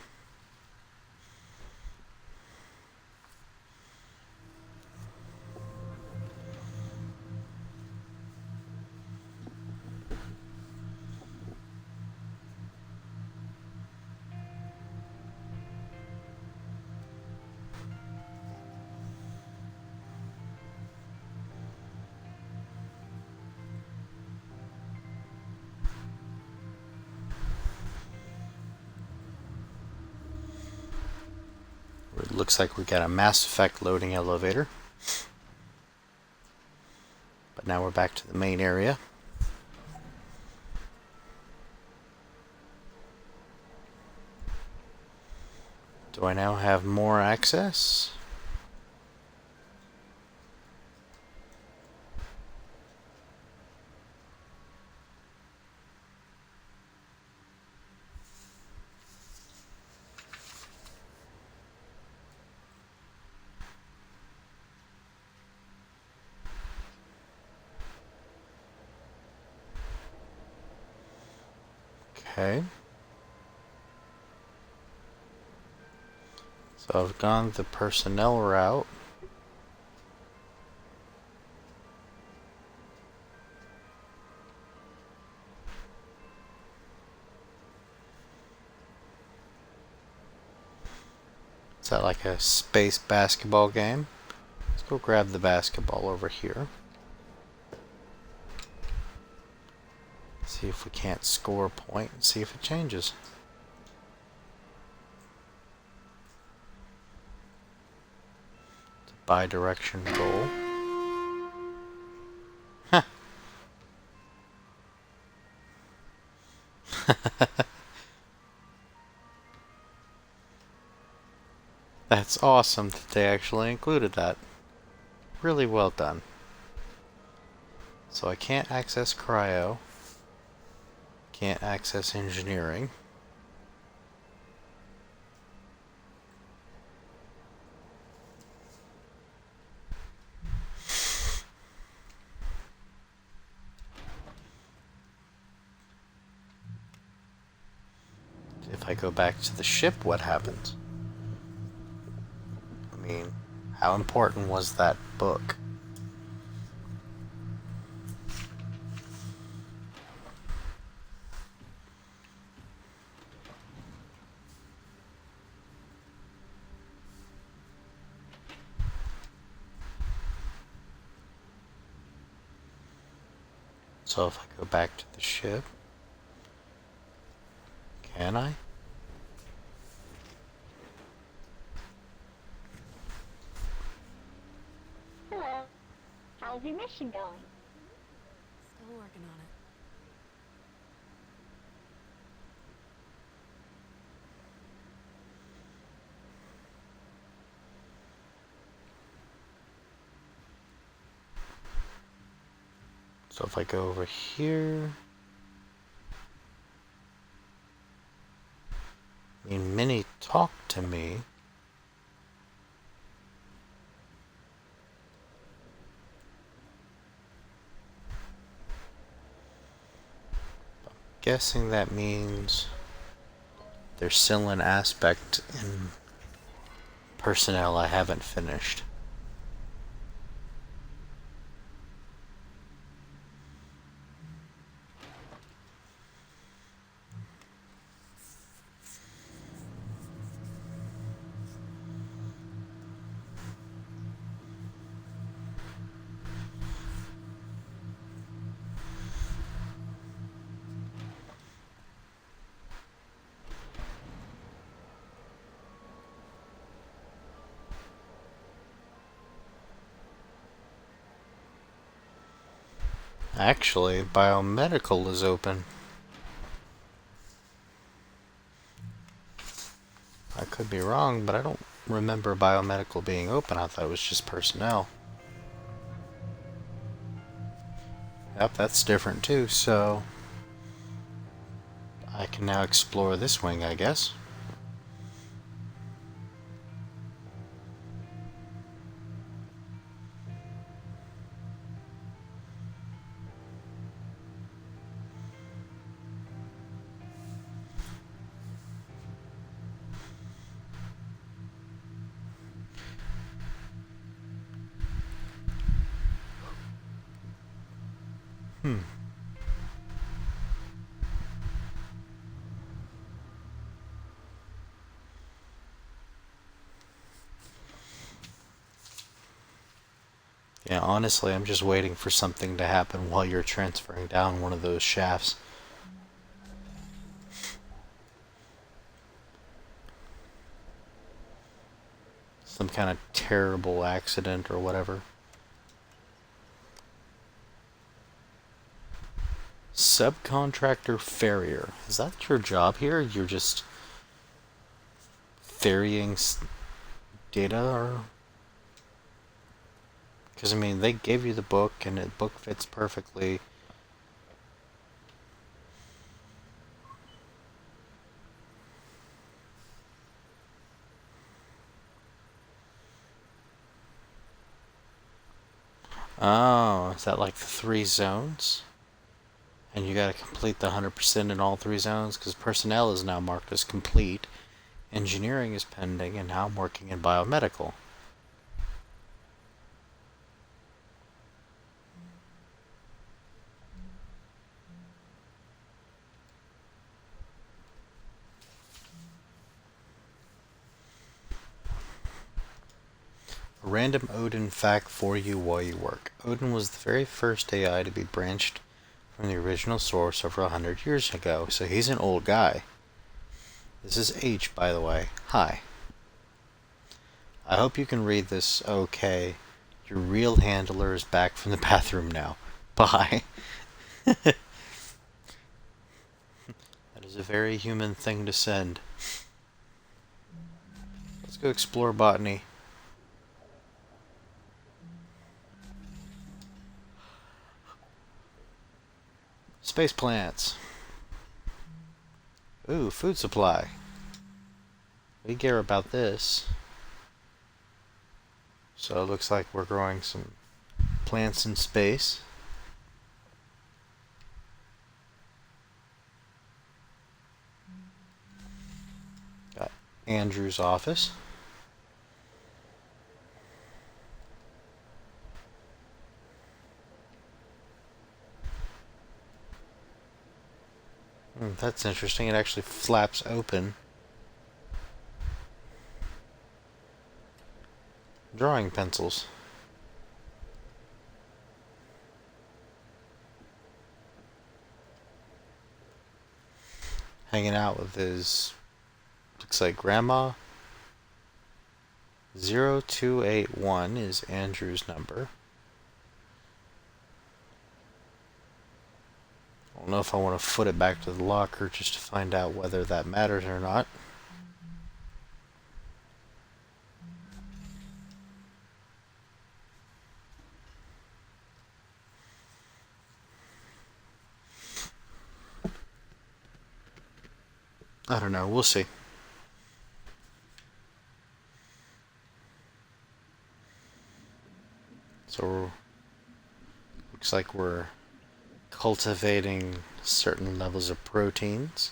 [SPEAKER 1] It looks like we got a Mass Effect loading elevator. But now we're back to the main area. Do I now have more access? Okay. So I've gone the personnel route. Is that like a space basketball game? Let's go grab the basketball over here. See if we can't score a point and see if it changes. It's a bi-direction goal. Huh. That's awesome that they actually included that. Really well done. So I can't access cryo. Can't access engineering. If I go back to the ship, what happens? I mean, how important was that book? So if I go back to the ship, can I?
[SPEAKER 3] Hello. How's your mission going?
[SPEAKER 6] Still working on it.
[SPEAKER 1] So if I go over here, I mean, Minnie talked to me. I'm guessing that means there's still an aspect in personnel I haven't finished. Actually, biomedical is open. I could be wrong, but I don't remember biomedical being open. I thought it was just personnel. Yep, that's different too, so I can now explore this wing, I guess. Yeah, honestly, I'm just waiting for something to happen while you're transferring down one of those shafts. Some kind of terrible accident or whatever. Subcontractor farrier. Is that your job here? You're just ferrying data, or? Because, I mean, they gave you the book, and the book fits perfectly. Oh, is that like the 3 zones? And you gotta complete the 100% in all 3 zones? Because personnel is now marked as complete. Engineering is pending, and now I'm working in biomedical. A random Odin fact for you while you work. Odin was the very first AI to be branched from the original source over 100 years ago, so he's an old guy. This is H, by the way. Hi. I hope you can read this okay. Your real handler is back from the bathroom now. Bye. That is a very human thing to send. Let's go explore botany. Space plants. Ooh, food supply. We care about this. So it looks like we're growing some plants in space. Got Andrew's office. That's interesting. It actually flaps open. Drawing pencils. Hanging out with his, looks like grandma. 0281 is Andrew's number. I don't know if I want to foot it back to the locker just to find out whether that matters or not. I don't know, we'll see. So, looks like we're cultivating certain levels of proteins,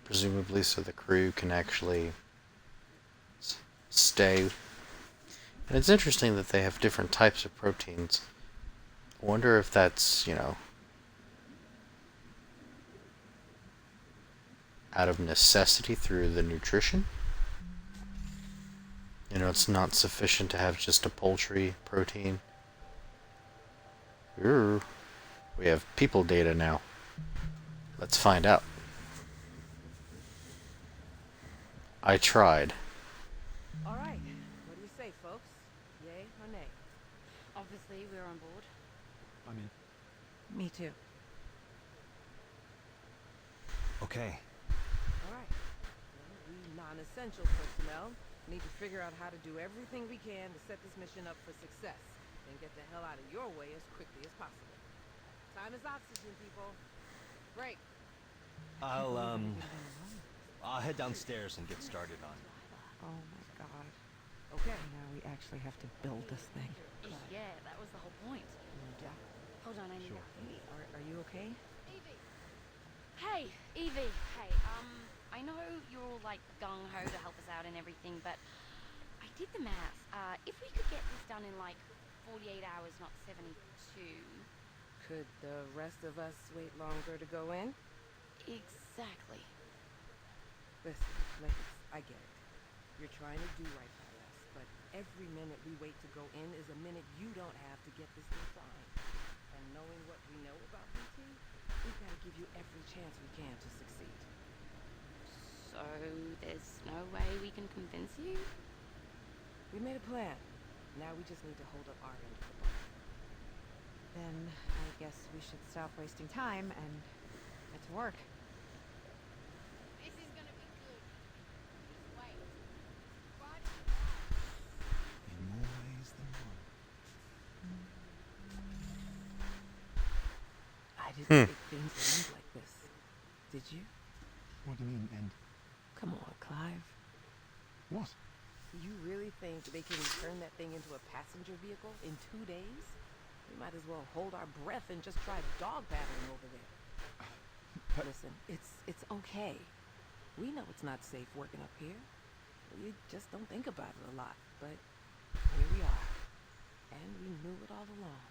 [SPEAKER 1] presumably so the crew can actually stay. And it's interesting that they have different types of proteins. I wonder if that's, out of necessity through the nutrition. It's not sufficient to have just a poultry protein. Ooh, we have people data now. Let's find out. I tried.
[SPEAKER 7] All right. What do you say, folks? Yay or nay?
[SPEAKER 2] Obviously, we're on board.
[SPEAKER 8] I'm in.
[SPEAKER 5] Me too.
[SPEAKER 9] Okay.
[SPEAKER 7] Alright. Well, we non-essential personnel need to figure out how to do everything we can to set this mission up for success and get the hell out of your way as quickly as possible. Time is oxygen, people. Break.
[SPEAKER 9] I'll head downstairs and get started on it.
[SPEAKER 6] Oh my god.
[SPEAKER 7] Okay.
[SPEAKER 6] Now we actually have to build this thing.
[SPEAKER 2] Yeah, that was the whole point. Hold on, I need
[SPEAKER 6] Hey, are you okay?
[SPEAKER 2] Evie! Hey, Evie! Hey, I know you're all like gung-ho to help us out and everything, but I did the math. If we could get this done in like 48 hours, not 72...
[SPEAKER 7] Could the rest of us wait longer to go in?
[SPEAKER 2] Exactly.
[SPEAKER 7] Listen, ladies, I get it. You're trying to do right by us, but every minute we wait to go in is a minute you don't have to get this thing signed. And knowing what we know about BT, we've got to give you every chance we can to succeed.
[SPEAKER 2] So there's no way we can convince you?
[SPEAKER 7] We made a plan. Now we just need to hold up our end of the bargain.
[SPEAKER 6] Then I guess we should stop wasting time and get to work.
[SPEAKER 2] This is gonna be good. Just wait.
[SPEAKER 4] In more ways than one.
[SPEAKER 7] I didn't think things would end like this. Did you?
[SPEAKER 8] What do you mean, end?
[SPEAKER 7] Come on, Clive.
[SPEAKER 8] What?
[SPEAKER 7] You really think they can turn that thing into a passenger vehicle in 2 days? We might as well hold our breath and just try dog paddling over there. Listen, it's okay. We know it's not safe working up here. We just don't think about it a lot, but here we are. And we knew it all along.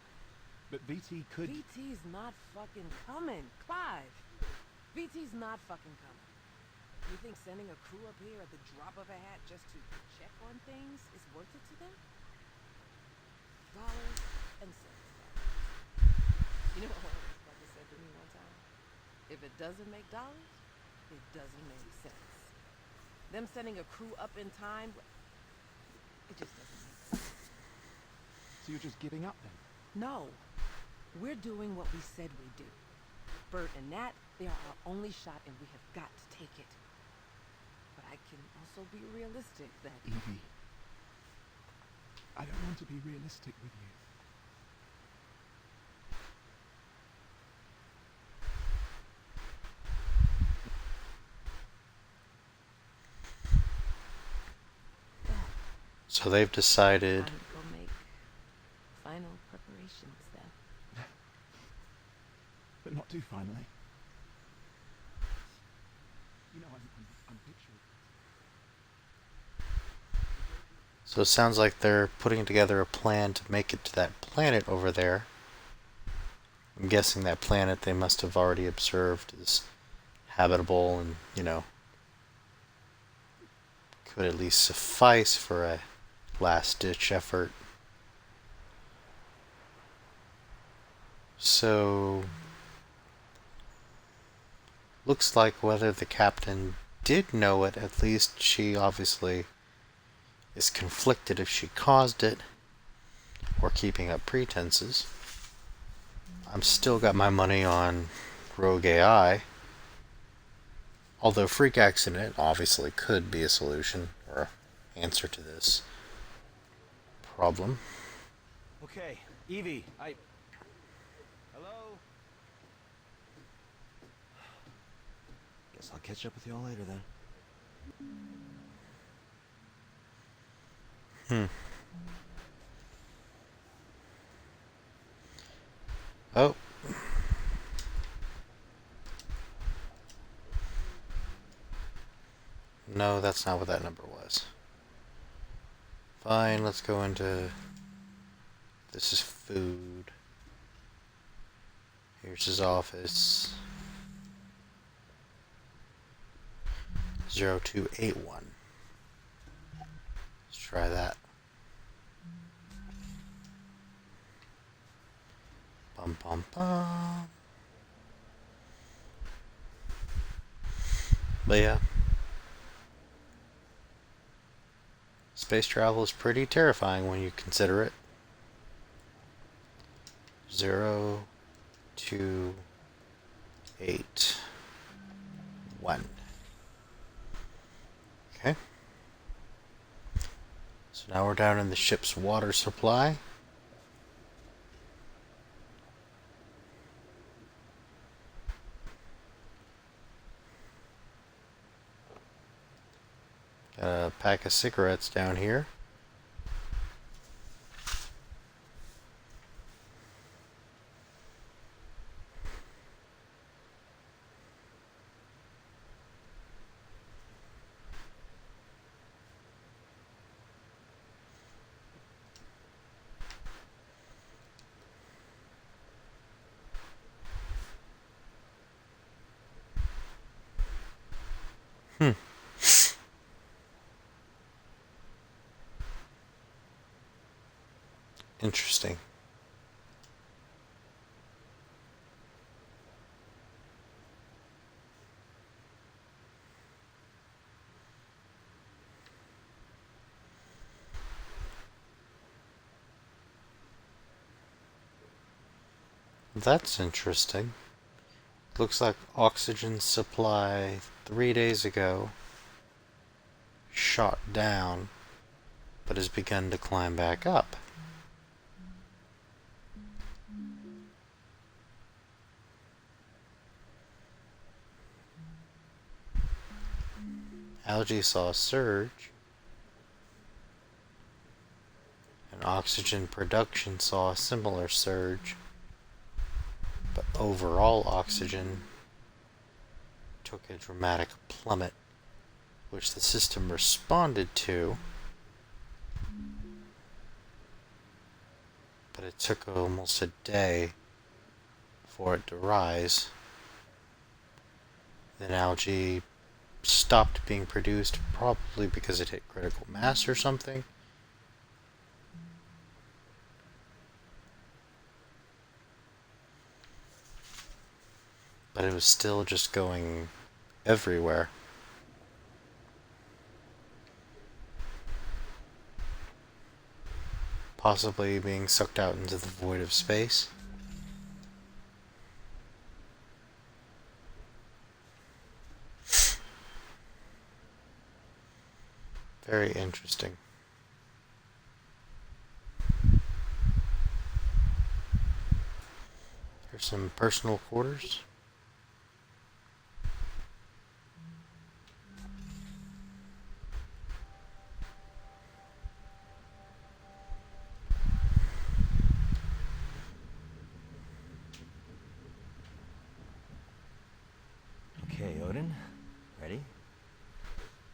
[SPEAKER 8] But VT could...
[SPEAKER 7] VT's not fucking coming, Clive. VT's not fucking coming. You think sending a crew up here at the drop of a hat just to check on things is worth it to them? Dollars and cents. You know what one of those fuckers said to me one time? If it doesn't make dollars, it doesn't make sense. Them sending a crew up in time, it just doesn't make sense.
[SPEAKER 8] So you're just giving up then?
[SPEAKER 7] No. We're doing what we said we'd do. Bert and Nat, they are our only shot and we have got to take it. But I can also be realistic that...
[SPEAKER 8] Evie. I don't want to be realistic with you.
[SPEAKER 1] So they've decided.
[SPEAKER 7] Time to go make final preparations then.
[SPEAKER 8] But not too finally. You know, I'm picturing...
[SPEAKER 1] So it sounds like they're putting together a plan to make it to that planet over there. I'm guessing that planet they must have already observed is habitable and, you know, could at least suffice for a last-ditch effort. So, looks like whether the captain did know it, at least she obviously is conflicted if she caused it or keeping up pretenses. I'm still got my money on Rogue AI. Although freak accident obviously could be a solution or answer to this problem.
[SPEAKER 9] Okay, Evie, Hello? Guess I'll catch up with y'all later then.
[SPEAKER 1] Oh. No, that's not what that number was. Fine, let's go into... This is food. Here's his office. 0281. Let's try that. Bum bum bum. But yeah. Space travel is pretty terrifying when you consider it. 0281. 2, 8, 1. Okay. So now we're down in the ship's water supply. Got a pack of cigarettes down here. Interesting. That's interesting. Looks like oxygen supply 3 days ago shot down, but has begun to climb back up. Algae saw a surge, and oxygen production saw a similar surge, but overall oxygen took a dramatic plummet, which the system responded to, but it took almost a day for it to rise. Then algae stopped being produced, probably because it hit critical mass or something. But it was still just going everywhere. Possibly being sucked out into the void of space. Very interesting. Here's some personal quarters.
[SPEAKER 9] Okay, Odin. Ready?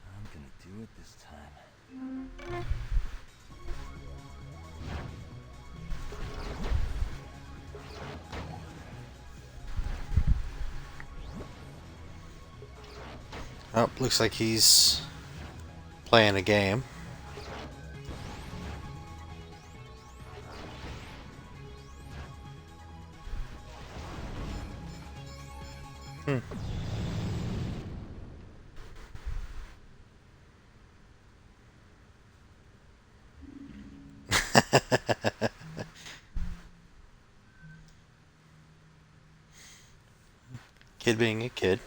[SPEAKER 9] I'm gonna do it this time.
[SPEAKER 1] Oh, looks like he's playing a game. Kid being a kid.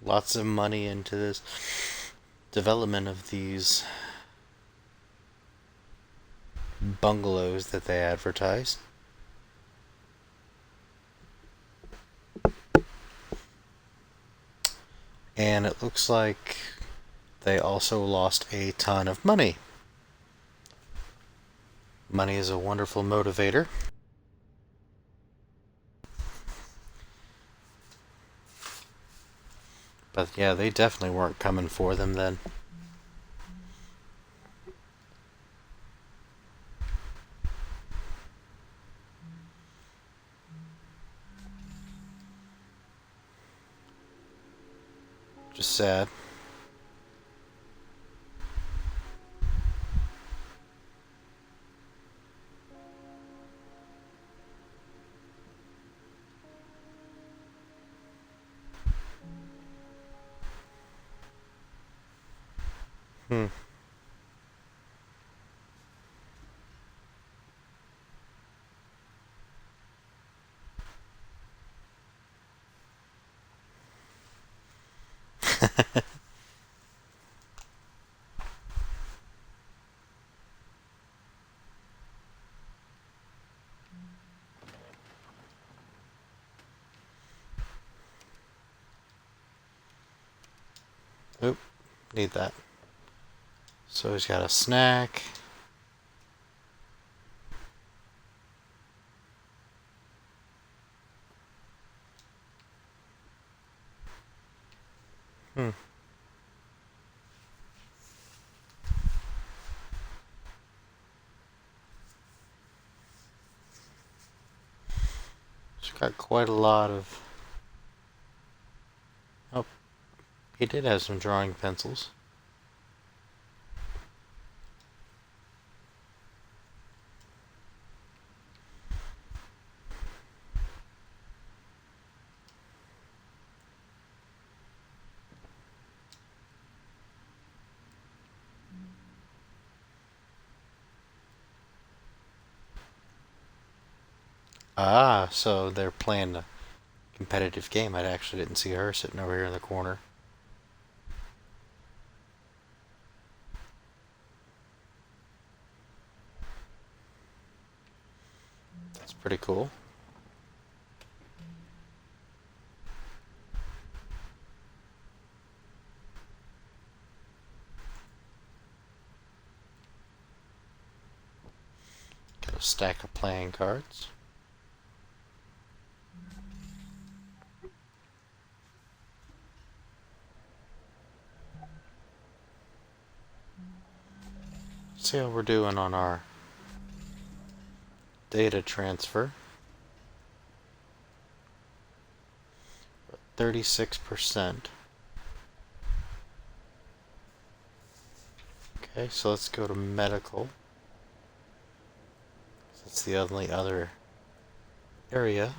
[SPEAKER 1] Lots of money into this development of these bungalows that they advertised. And it looks like they also lost a ton of money. Money is a wonderful motivator. But yeah, they definitely weren't coming for them then. Just sad. Hmm. Oop, need that. So he's got a snack. Hmm. He's got quite a lot of... Oh, he did have some drawing pencils. Ah, so they're playing a competitive game. I actually didn't see her sitting over here in the corner. That's pretty cool. Got a stack of playing cards. See how we're doing on our data transfer. 36%. Okay, so let's go to medical. That's the only other area.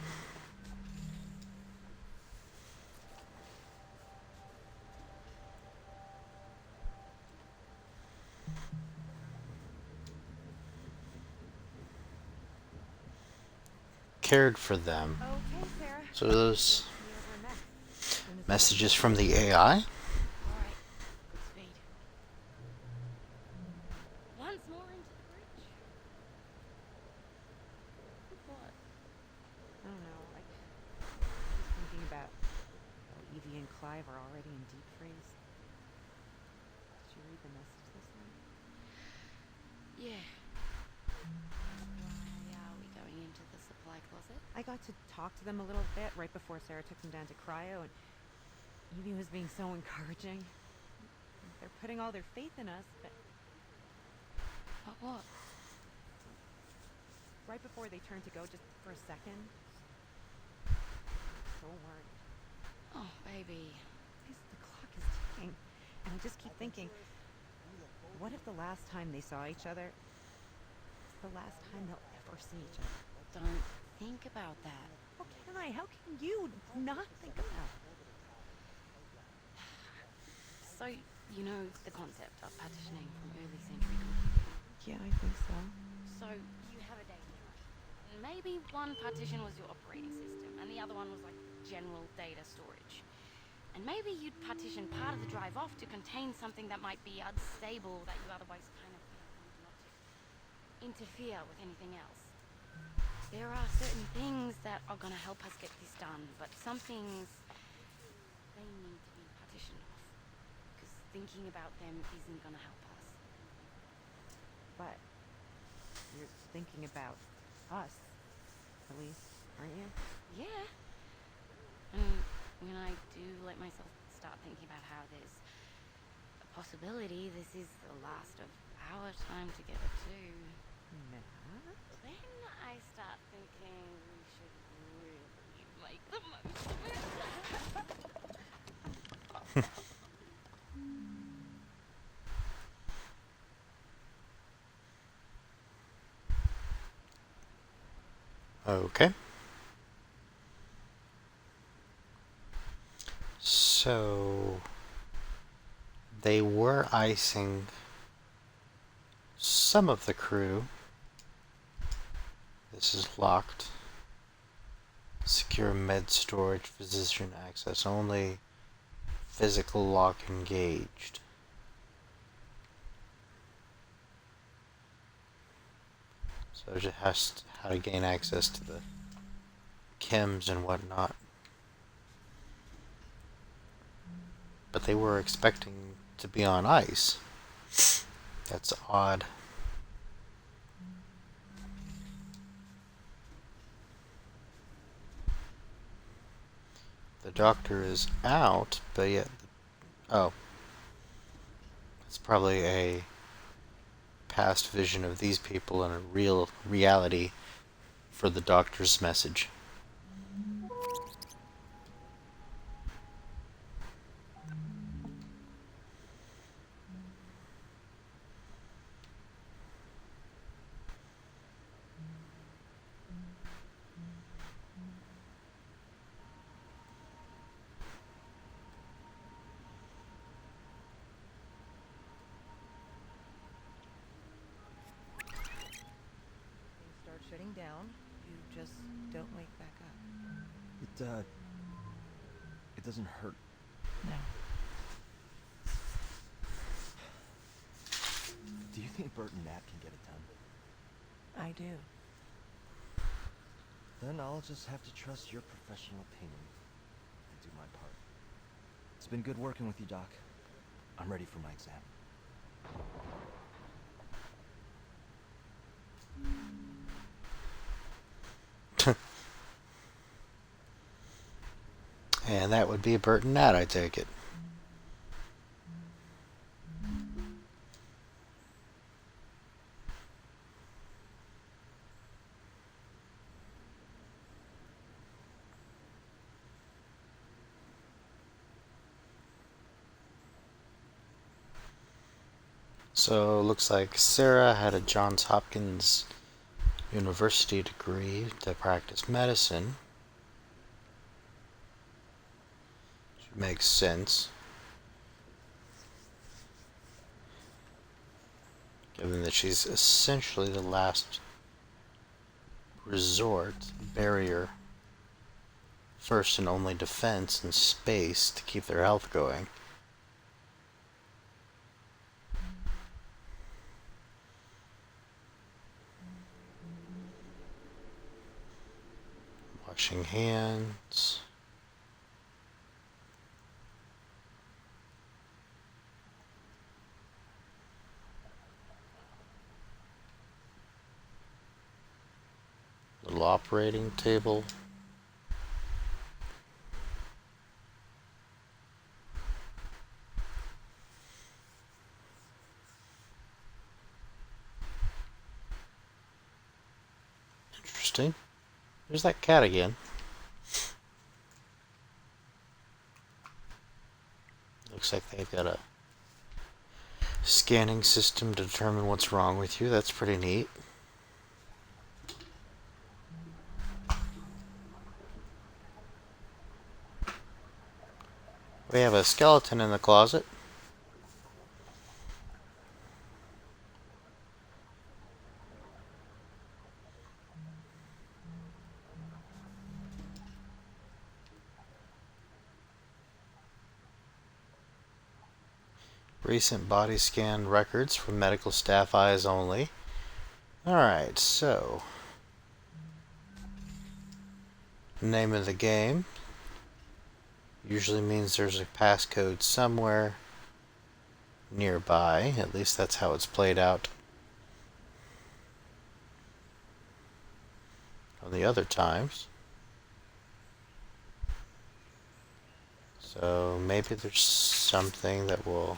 [SPEAKER 1] Cared for them.
[SPEAKER 5] Okay, Sarah.
[SPEAKER 1] So those
[SPEAKER 5] Be over next. As soon as
[SPEAKER 1] messages from the AI?
[SPEAKER 2] Alright, good speed. Once more into the bridge. What?
[SPEAKER 6] I don't know. I'm just thinking about how Evie and Clive are already in deep freeze. Did you read the message this night?
[SPEAKER 2] Yeah. Why are we going into the supply closet?
[SPEAKER 6] I got to talk to them a little bit right before Sarah took them down to cryo, and Evie was being so encouraging. They're putting all their faith in us, but
[SPEAKER 2] But what?
[SPEAKER 6] right before they turned to go, just for a second, I'm so worried.
[SPEAKER 2] Oh, baby.
[SPEAKER 6] Because the clock is ticking, and I just keep thinking, what if the last time they saw each other is the last time they'll ever see each other?
[SPEAKER 2] Don't think about that.
[SPEAKER 6] How can I? How can you not think about it?
[SPEAKER 2] So, you know the concept of partitioning from early century computing.
[SPEAKER 6] Yeah, I think so.
[SPEAKER 2] So, you have a data drive. Maybe one partition was your operating system, and the other one was like general data storage. And maybe you'd partition part of the drive off to contain something that might be unstable that you otherwise kind of want not to interfere with anything else. There are certain things that are going to help us get this done, but some things, they need to be partitioned off. Because thinking about them isn't going to help us.
[SPEAKER 6] But you're thinking about us, at least, aren't you?
[SPEAKER 2] Yeah. And when I do let myself start thinking about how there's a possibility this is the last of our time together too,
[SPEAKER 6] Matt?
[SPEAKER 2] then I start thinking we should really make the most of it.
[SPEAKER 1] Okay. So they were icing some of the crew. This is locked. Secure med storage, physician access only. Physical lock engaged. So it just has how to gain access to the chems and whatnot. But they were expecting to be on ice. That's odd. The doctor is out, but yet... Oh. It's probably a past vision of these people and a real reality for the doctor's message.
[SPEAKER 5] Things start shutting down. You just don't wake back up.
[SPEAKER 9] It doesn't hurt.
[SPEAKER 5] No.
[SPEAKER 9] Do you think Bert and Nat can get it done?
[SPEAKER 5] I do.
[SPEAKER 9] Then I'll just have to trust your professional opinion and do my part. It's been good working with you, Doc. I'm ready for my exam.
[SPEAKER 1] And that would be Bert and Nat, I take it. So looks like Sarah had a Johns Hopkins University degree to practice medicine. Which makes sense, given that she's essentially the last resort, barrier, first and only defense in space to keep their health going. Washing hands. Little operating table. Interesting. There's that cat again. Looks like they've got a scanning system to determine what's wrong with you. That's pretty neat. We have a skeleton in the closet. Recent body scan records from medical staff eyes only. Alright, so name of the game usually means there's a passcode somewhere nearby. At least that's how it's played out on the other times. So maybe there's something that will...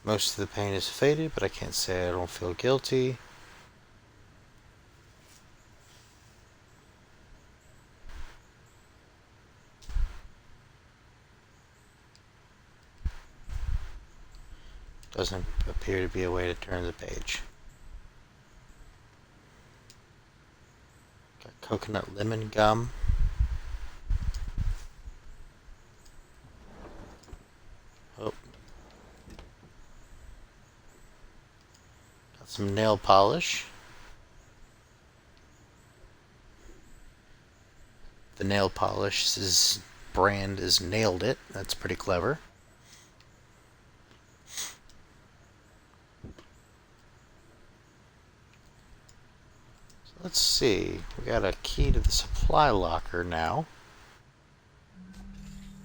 [SPEAKER 1] Most of the pain is faded, but I can't say I don't feel guilty. Doesn't appear to be a way to turn the page. Got coconut lemon gum. Oh. Got some nail polish. The nail polish's brand is Nailed It. That's pretty clever. So let's see. We got a key to the supply locker now.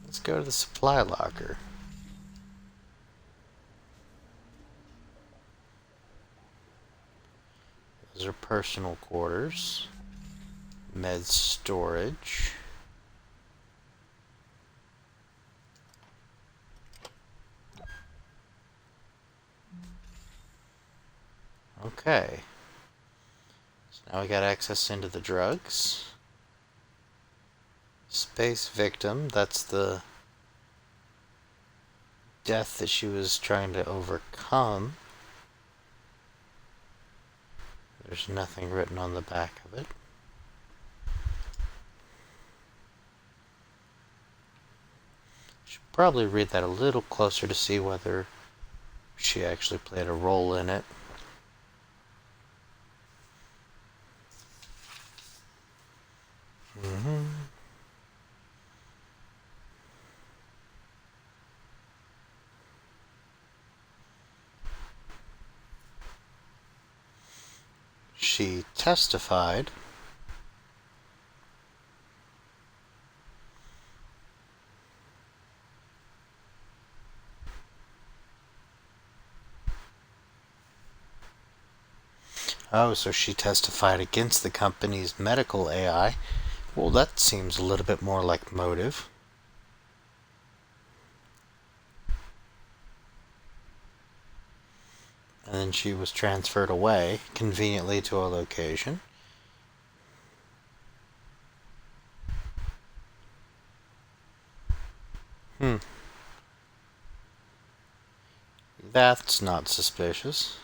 [SPEAKER 1] Let's go to the supply locker. Those are personal quarters. Med storage. Okay. So now we got access into the drugs. Space victim, that's the death that she was trying to overcome. There's nothing written on the back of it. Should probably read that a little closer to see whether she actually played a role in it. She testified Oh, so she testified against the company's medical AI. Well, that seems a little bit more like motive. And then she was transferred away, conveniently to a location. That's not suspicious.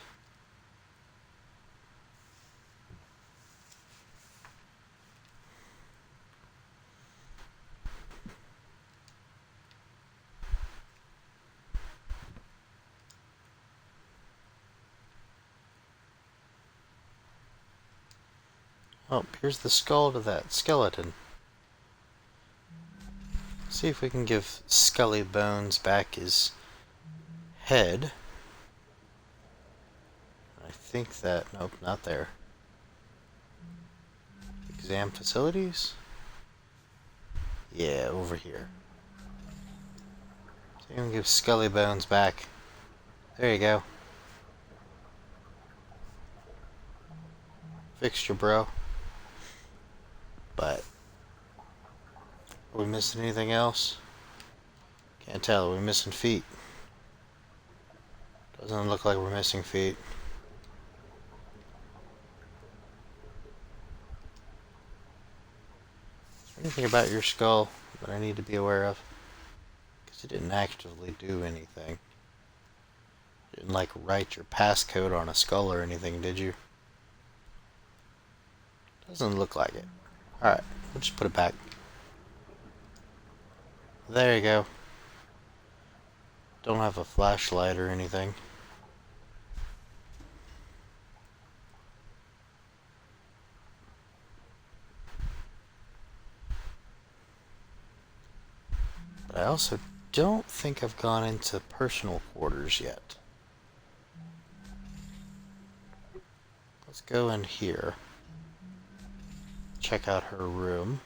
[SPEAKER 1] Oh, here's the skull to that skeleton. See if we can give Scully Bones back his head. I think that... Nope, not there. Exam facilities? Yeah, over here. So you can give Scully Bones back. There you go. Fixture, bro. But... are we missing anything else? Can't tell. Are we missing feet? Doesn't look like we're missing feet. Is there anything about your skull that I need to be aware of? Because it didn't actively do anything. You didn't, like, write your passcode on a skull or anything, did you? Doesn't look like it. Alright, we'll just put it back. There you go. Don't have a flashlight or anything. But I also don't think I've gone into personal quarters yet. Let's go in here. Check out her room.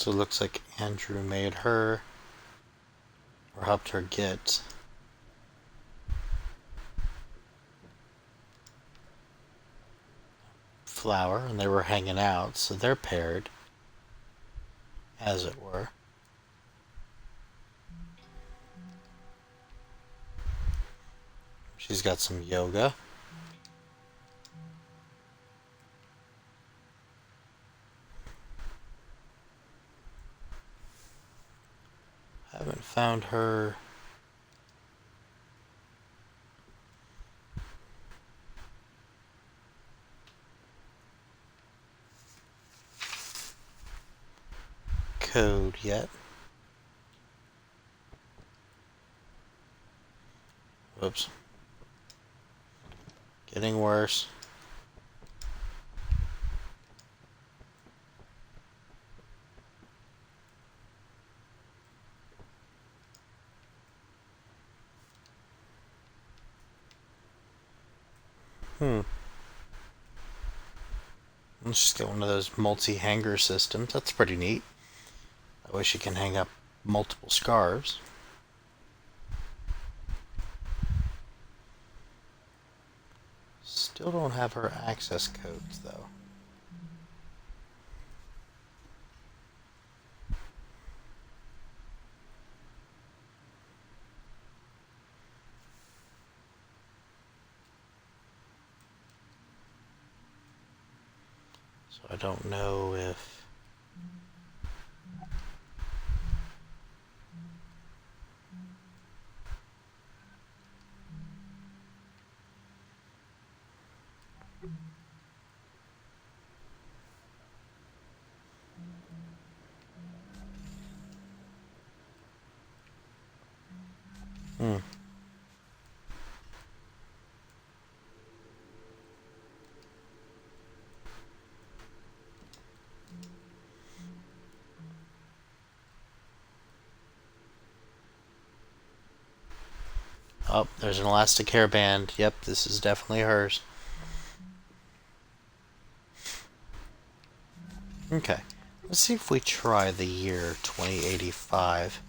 [SPEAKER 1] So it looks like Andrew made her, or helped her get flower, and they were hanging out, so they're paired, as it were. She's got some yoga. Haven't found her. Code yet. Whoops. Getting worse. Let's just get one of those multi-hanger systems. That's pretty neat. That way she can hang up multiple scarves. Still don't have her access codes, though. So I don't know if... Oh, there's an elastic hairband. Yep, this is definitely hers. Okay, let's see if we try the year 2085.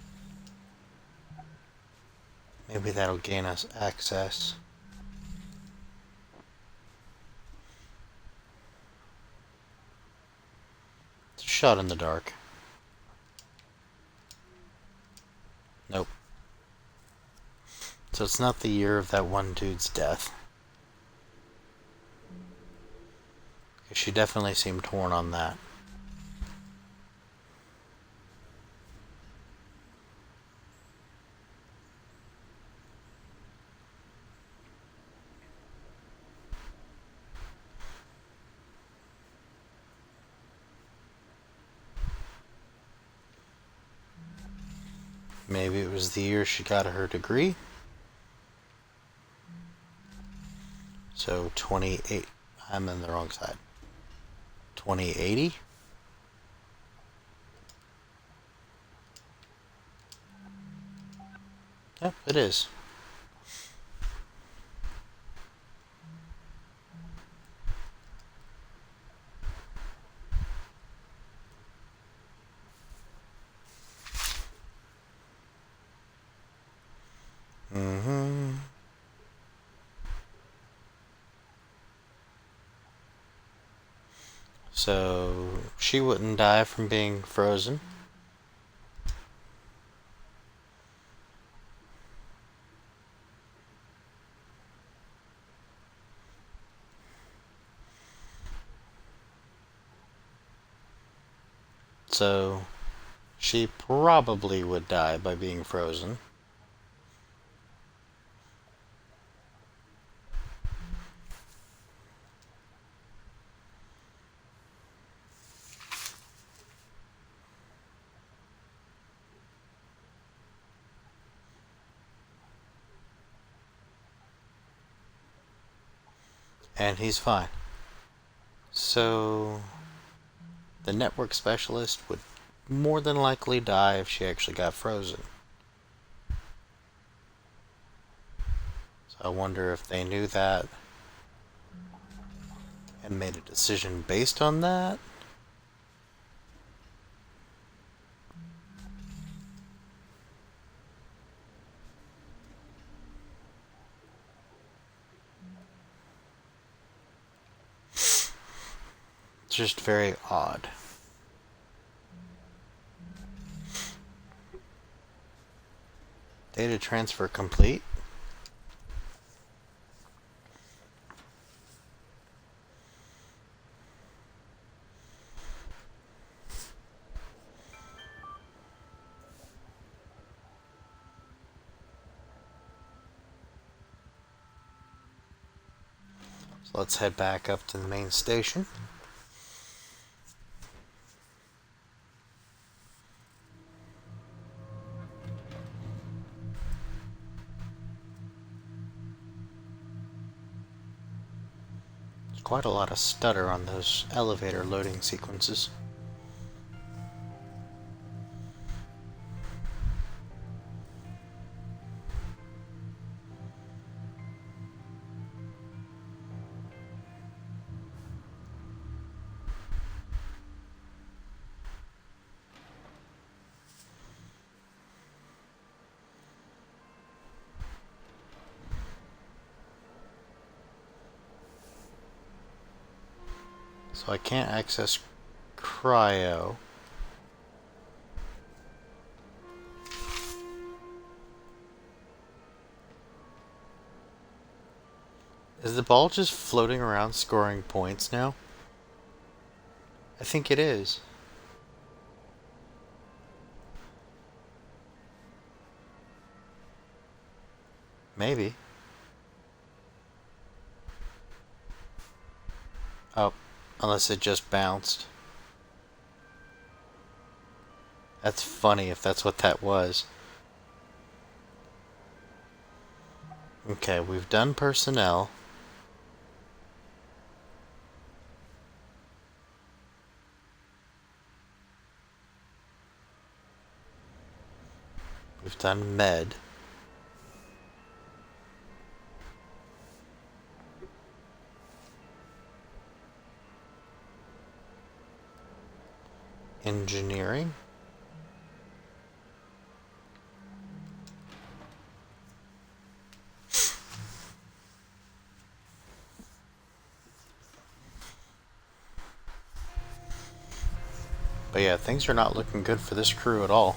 [SPEAKER 1] Maybe that'll gain us access. It's a shot in the dark. Nope. So it's not the year of that one dude's death. She definitely seemed torn on that. Maybe it was the year she got her degree. So 28. I'm on the wrong side. 2080? Yep, it is. So she wouldn't die from being frozen. So she probably would die by being frozen. And he's fine. So the network specialist would more than likely die if she actually got frozen. So I wonder if they knew that and made a decision based on that. It's just very odd. Data transfer complete. So let's head back up to the main station. There's quite a lot of stutter on those elevator loading sequences. So I can't access cryo. Is the ball just floating around scoring points now? I think it is. Maybe. Oh, unless it just bounced. That's funny if that's what that was. Okay, we've done personnel. We've done med. Engineering. But yeah, things are not looking good for this crew at all.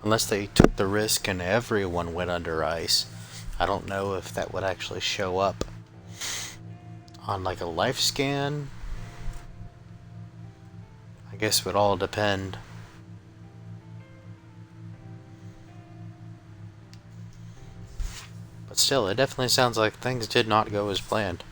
[SPEAKER 1] Unless they took the risk and everyone went under ice. I don't know if that would actually show up on like a life scan. I guess it would all depend. But still, it definitely sounds like things did not go as planned.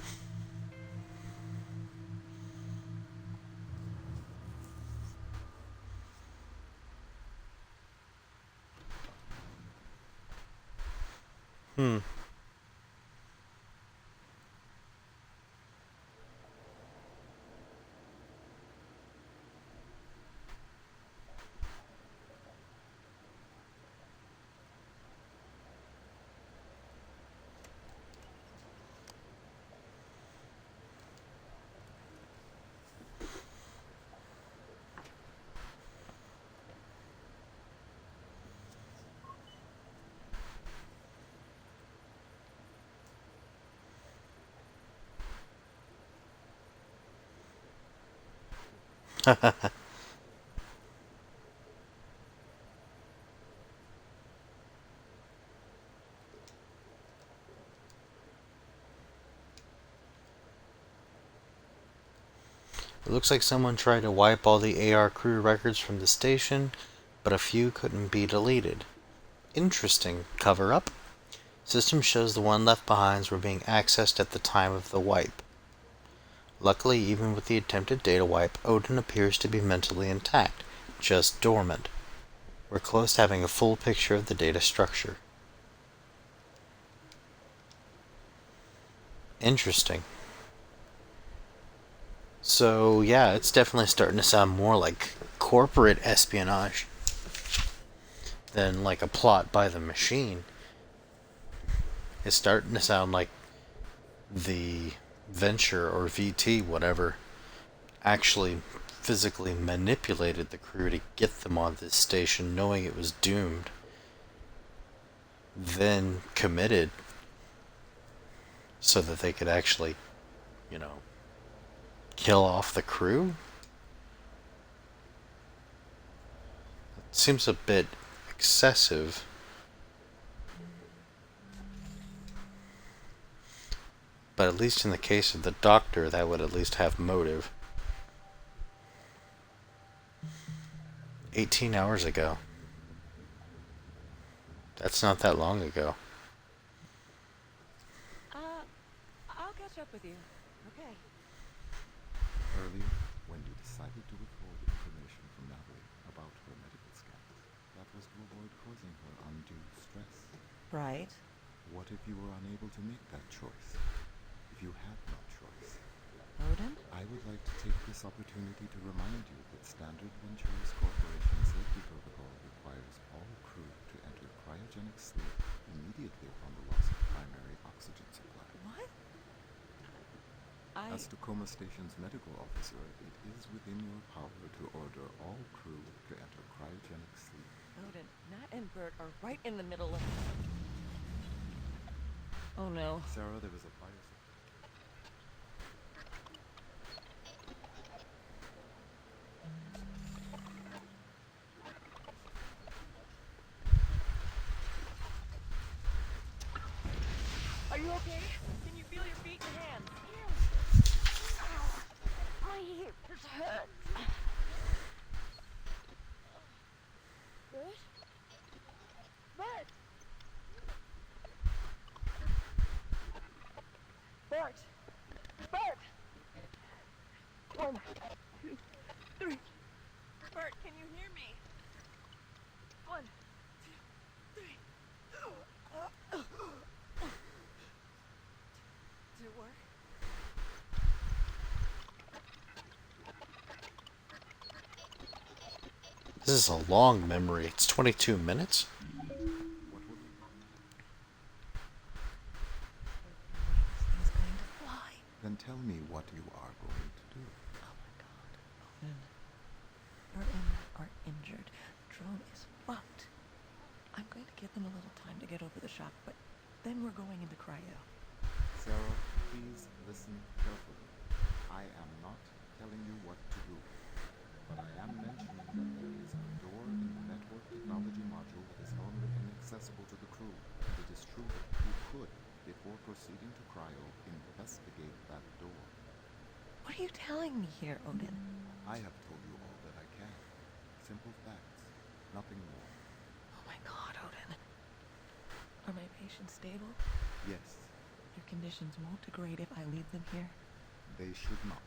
[SPEAKER 1] It looks like someone tried to wipe all the AR crew records from the station, but a few couldn't be deleted. Interesting. Cover up. System shows the one left behinds were being accessed at the time of the wipe. Luckily, even with the attempted data wipe, Odin appears to be mentally intact, just dormant. We're close to having a full picture of the data structure. Interesting. So, yeah, it's definitely starting to sound more like corporate espionage than like a plot by the machine. It's starting to sound like the Venture or VT, whatever, actually physically manipulated the crew to get them on this station knowing it was doomed. Then committed so that they could actually you know, kill off the crew? It seems a bit excessive. But at least in the case of the doctor, that would at least have motive. 18 hours ago. That's not that long ago.
[SPEAKER 5] I'll catch up with you. Okay.
[SPEAKER 4] Earlier, when you decided to withhold information from Natalie about her medical scans, that was to avoid causing her undue stress.
[SPEAKER 5] Right.
[SPEAKER 4] What if you were unable to make that choice? If you had no choice?
[SPEAKER 5] Odin?
[SPEAKER 4] I would like to take this opportunity to remind you that Standard Ventures Corporation safety protocol requires all crew to enter cryogenic sleep immediately upon the loss of primary oxygen supply.
[SPEAKER 5] What?
[SPEAKER 4] As Tacoma Station's medical officer, it is within your power to order all crew to enter cryogenic sleep.
[SPEAKER 5] Odin, Nat and Bert are right in the middle of... Oh no.
[SPEAKER 4] Sarah, there is a fire.
[SPEAKER 5] Are you okay? Can you feel your feet and hands?
[SPEAKER 2] My hip just hurts. Bert? Bert! Bert! Bert! 1, 2, 3.
[SPEAKER 5] Bert, can you hear me?
[SPEAKER 2] 1, 2, 3.
[SPEAKER 5] Did it work?
[SPEAKER 1] This is a long memory. It's 22 minutes?
[SPEAKER 4] Then tell me what you are going to do.
[SPEAKER 5] Oh my god. Odin. Bert and Nat are injured. The drone is fucked. I'm going to give them a little time to get over the shock, but then we're going into cryo.
[SPEAKER 4] Sarah, please listen carefully. I am not telling you what to do, but I am mentioning that there is a door in the network technology module that is normally inaccessible to the crew, and it is true that you could, before proceeding to cryo, investigate that door.
[SPEAKER 5] What are you telling me here, Odin?
[SPEAKER 4] I have told you all that I can. Simple facts, nothing more.
[SPEAKER 5] Oh my god, Odin. Are my patients stable?
[SPEAKER 4] Yes,
[SPEAKER 5] Their conditions won't degrade if I leave them here.
[SPEAKER 4] they should not.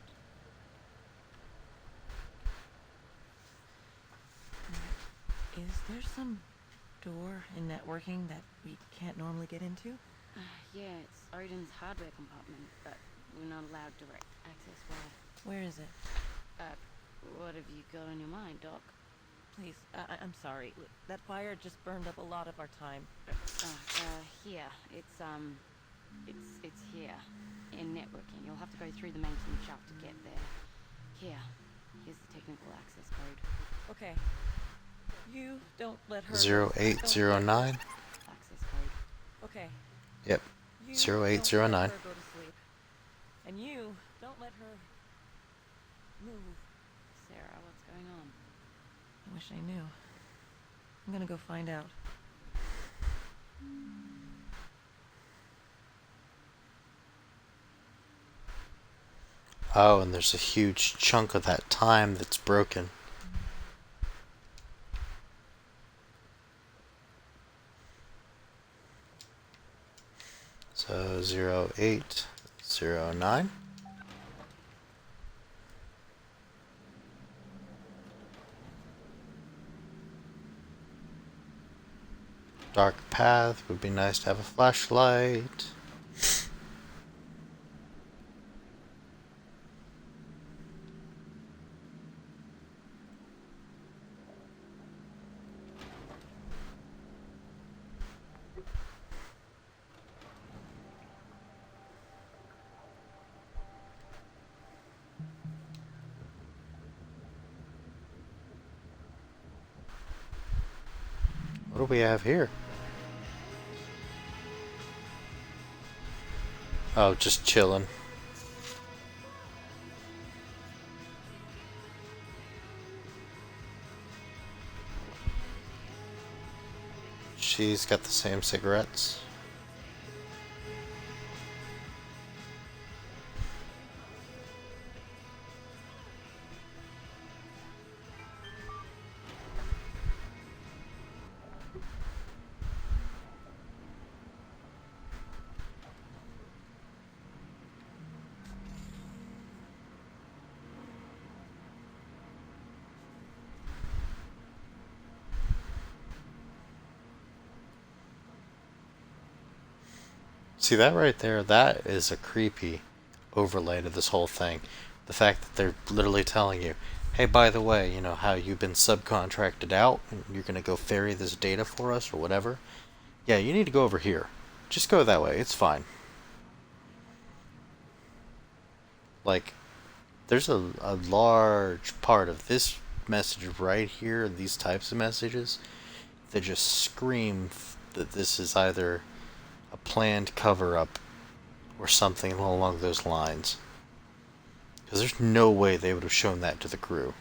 [SPEAKER 5] Is there some door in networking that we can't normally get into?
[SPEAKER 2] Yeah, it's Odin's hardware compartment, but we're not allowed direct access wire.
[SPEAKER 5] Where is it?
[SPEAKER 2] What have you got on your mind, Doc?
[SPEAKER 5] Please, I'm sorry. That fire just burned up a lot of our time.
[SPEAKER 2] Here. It's here. In networking. You'll have to go through the maintenance shaft to get there. Here's the technical access code.
[SPEAKER 5] Okay. You don't let her...
[SPEAKER 1] 0809?
[SPEAKER 2] Access code.
[SPEAKER 5] Okay.
[SPEAKER 1] Yep.
[SPEAKER 5] You
[SPEAKER 1] 0809.
[SPEAKER 5] Don't let her go to sleep. And you don't let her move.
[SPEAKER 2] Sarah, what's going on?
[SPEAKER 5] I wish I knew. I'm gonna go find out.
[SPEAKER 1] Oh, and there's a huge chunk of that time that's broken. So 0809. Dark path would be nice to have a flashlight. What do we have here? Oh, just chilling. She's got the same cigarettes. See that right there? That is a creepy overlay to this whole thing. The fact that they're literally telling you, hey, by the way, you know how you've been subcontracted out and you're going to go ferry this data for us or whatever? Yeah, you need to go over here. Just go that way. It's fine. Like, there's a large part of this message right here, these types of messages, that just scream that this is either a planned cover-up or something along those lines. Because there's no way they would have shown that to the crew.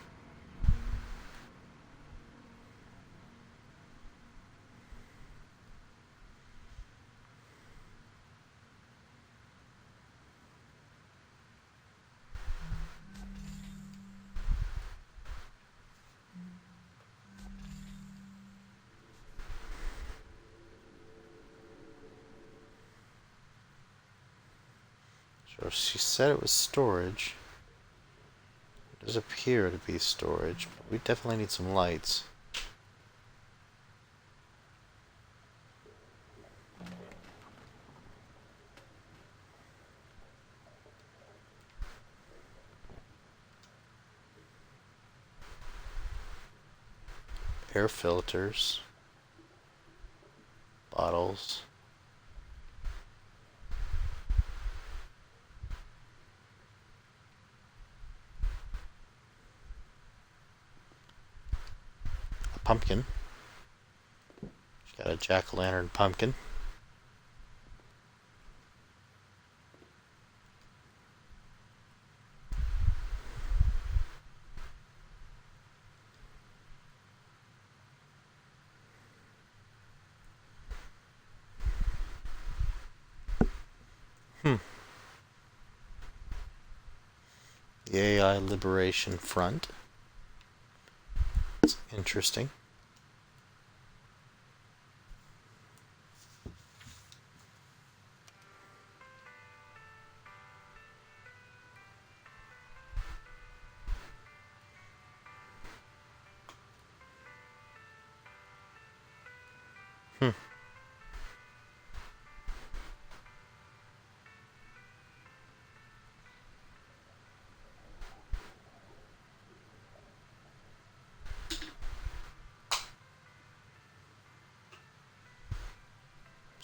[SPEAKER 1] So she said it was storage. It does appear to be storage, but we definitely need some lights. Air filters. Bottles. A pumpkin. She's got a jack-o'-lantern pumpkin. The AI Liberation Front. It's interesting.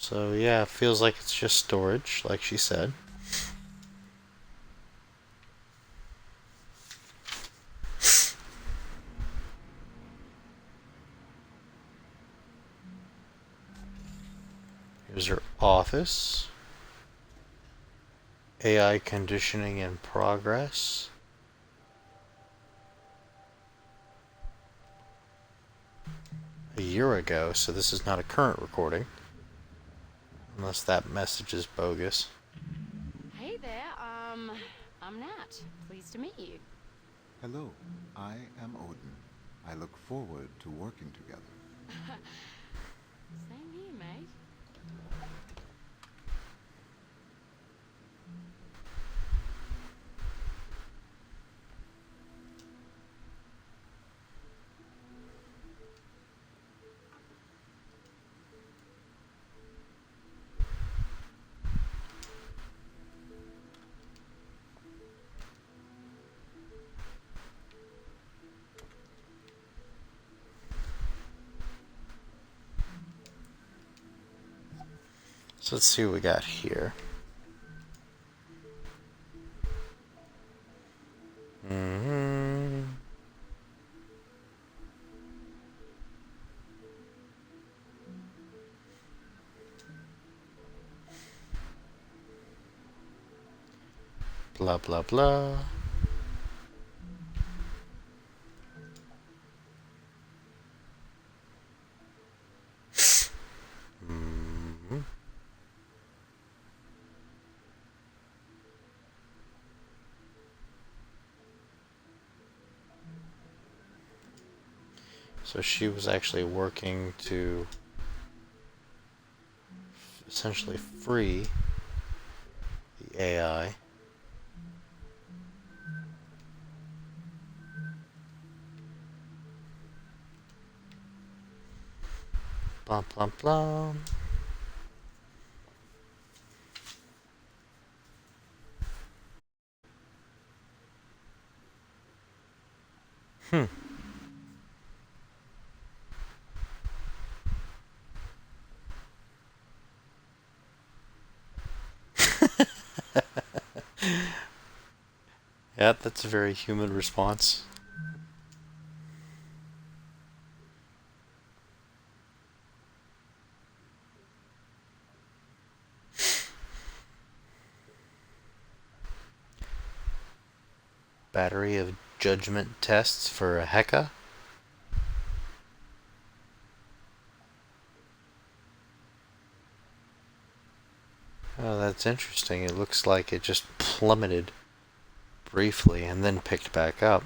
[SPEAKER 1] So yeah, it feels like it's just storage, like she said. Here's her office. AI conditioning in progress. A year ago, so this is not a current recording. Unless that message is bogus.
[SPEAKER 2] Hey there, I'm Nat. Pleased to meet you.
[SPEAKER 4] Hello, I am Odin. I look forward to working together.
[SPEAKER 2] Same here, mate.
[SPEAKER 1] So let's see what we got here. Blah blah blah. So she was actually working to essentially free the AI. Blah blah blah. Yeah, that's a very human response. Battery of judgment tests for a Heka. Oh, that's interesting. It looks like it just plummeted briefly and then picked back up.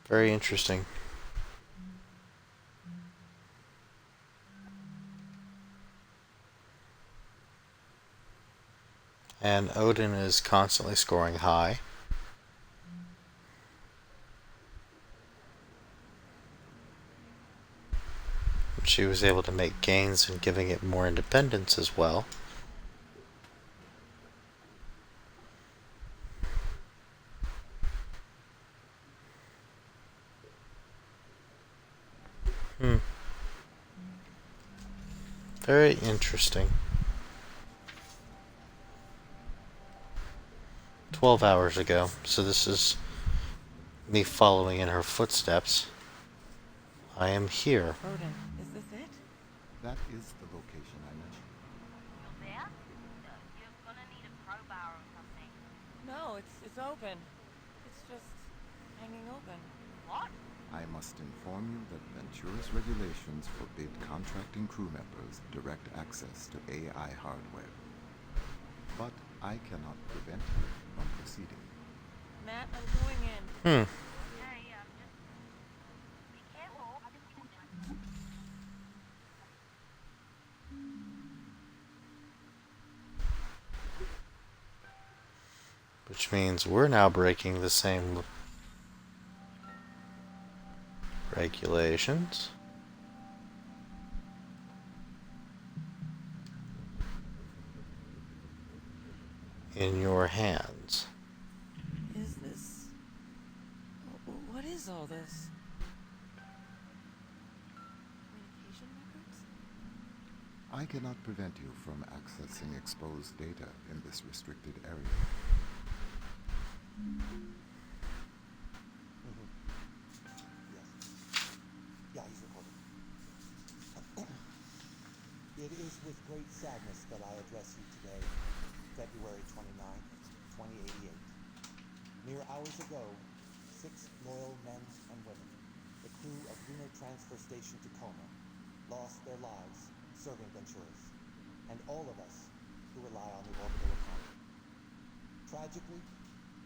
[SPEAKER 1] Very interesting. And Odin is constantly scoring high. She was able to make gains in giving it more independence as well. Very interesting. 12 hours ago, so this is me following in her footsteps. I am here.
[SPEAKER 5] Odin, is this it?
[SPEAKER 4] That is the location I mentioned.
[SPEAKER 2] You're there? You're gonna need a crowbar or something.
[SPEAKER 5] No, it's open. It's just hanging open.
[SPEAKER 2] What?
[SPEAKER 4] I must inform you that Ventura's regulations forbid contracting crew members direct access to AI hardware. But I cannot prevent you from proceeding.
[SPEAKER 5] Matt, I'm going in.
[SPEAKER 2] Hey, just be careful.
[SPEAKER 1] Which means we're now breaking the same regulations. In your hands.
[SPEAKER 5] Is this... What is all this? Communication records?
[SPEAKER 4] I cannot prevent you from accessing exposed data in this restricted area.
[SPEAKER 11] Yeah, he's recording. It is with great sadness that I address you today, February 29th, 2088. Mere hours ago, 6 loyal men and women, the crew of Lunar Transfer Station Tacoma, lost their lives serving Venturas, and all of us who rely on the orbital economy. Tragically,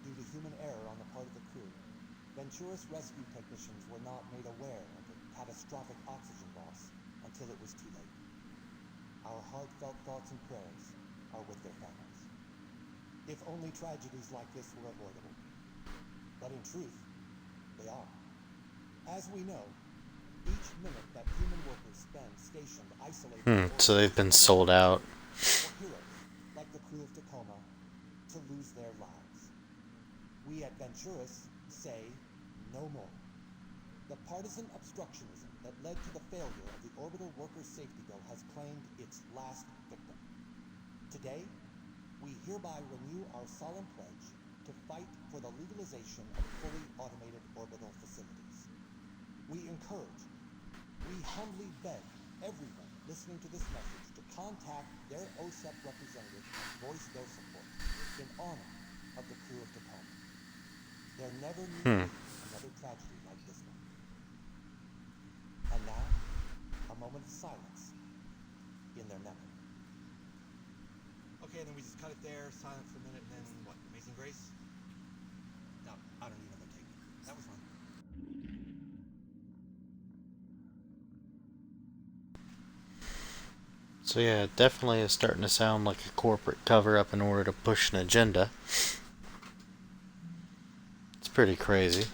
[SPEAKER 11] due to human error on the part of the crew, Ventura's rescue technicians were not made aware of the catastrophic oxygen loss until it was too late. Our heartfelt thoughts and prayers are with their families. If only tragedies like this were avoidable. But in truth, they are. As we know, each minute that human workers spend stationed isolated...
[SPEAKER 1] So they've been sold out.
[SPEAKER 11] For heroes, like the crew of Tacoma, to lose their lives. We at Venturas say no more. The partisan obstructionism that led to the failure of the Orbital Workers' Safety Bill has claimed its last victim. Today, we hereby renew our solemn pledge to fight for the legalization of fully automated orbital facilities. We encourage, we humbly beg everyone listening to this message to contact their OSEP representative and voice their support in honor of the crew of Tacoma. There never need to be another tragedy like this one. And now, a moment of silence in their memory.
[SPEAKER 9] Okay, then we just cut it there, silent for a minute, and then what? Amazing Grace?
[SPEAKER 11] No, I don't need another take. That was fun.
[SPEAKER 1] So yeah, it definitely is starting to sound like a corporate cover-up in order to push an agenda. It's pretty crazy.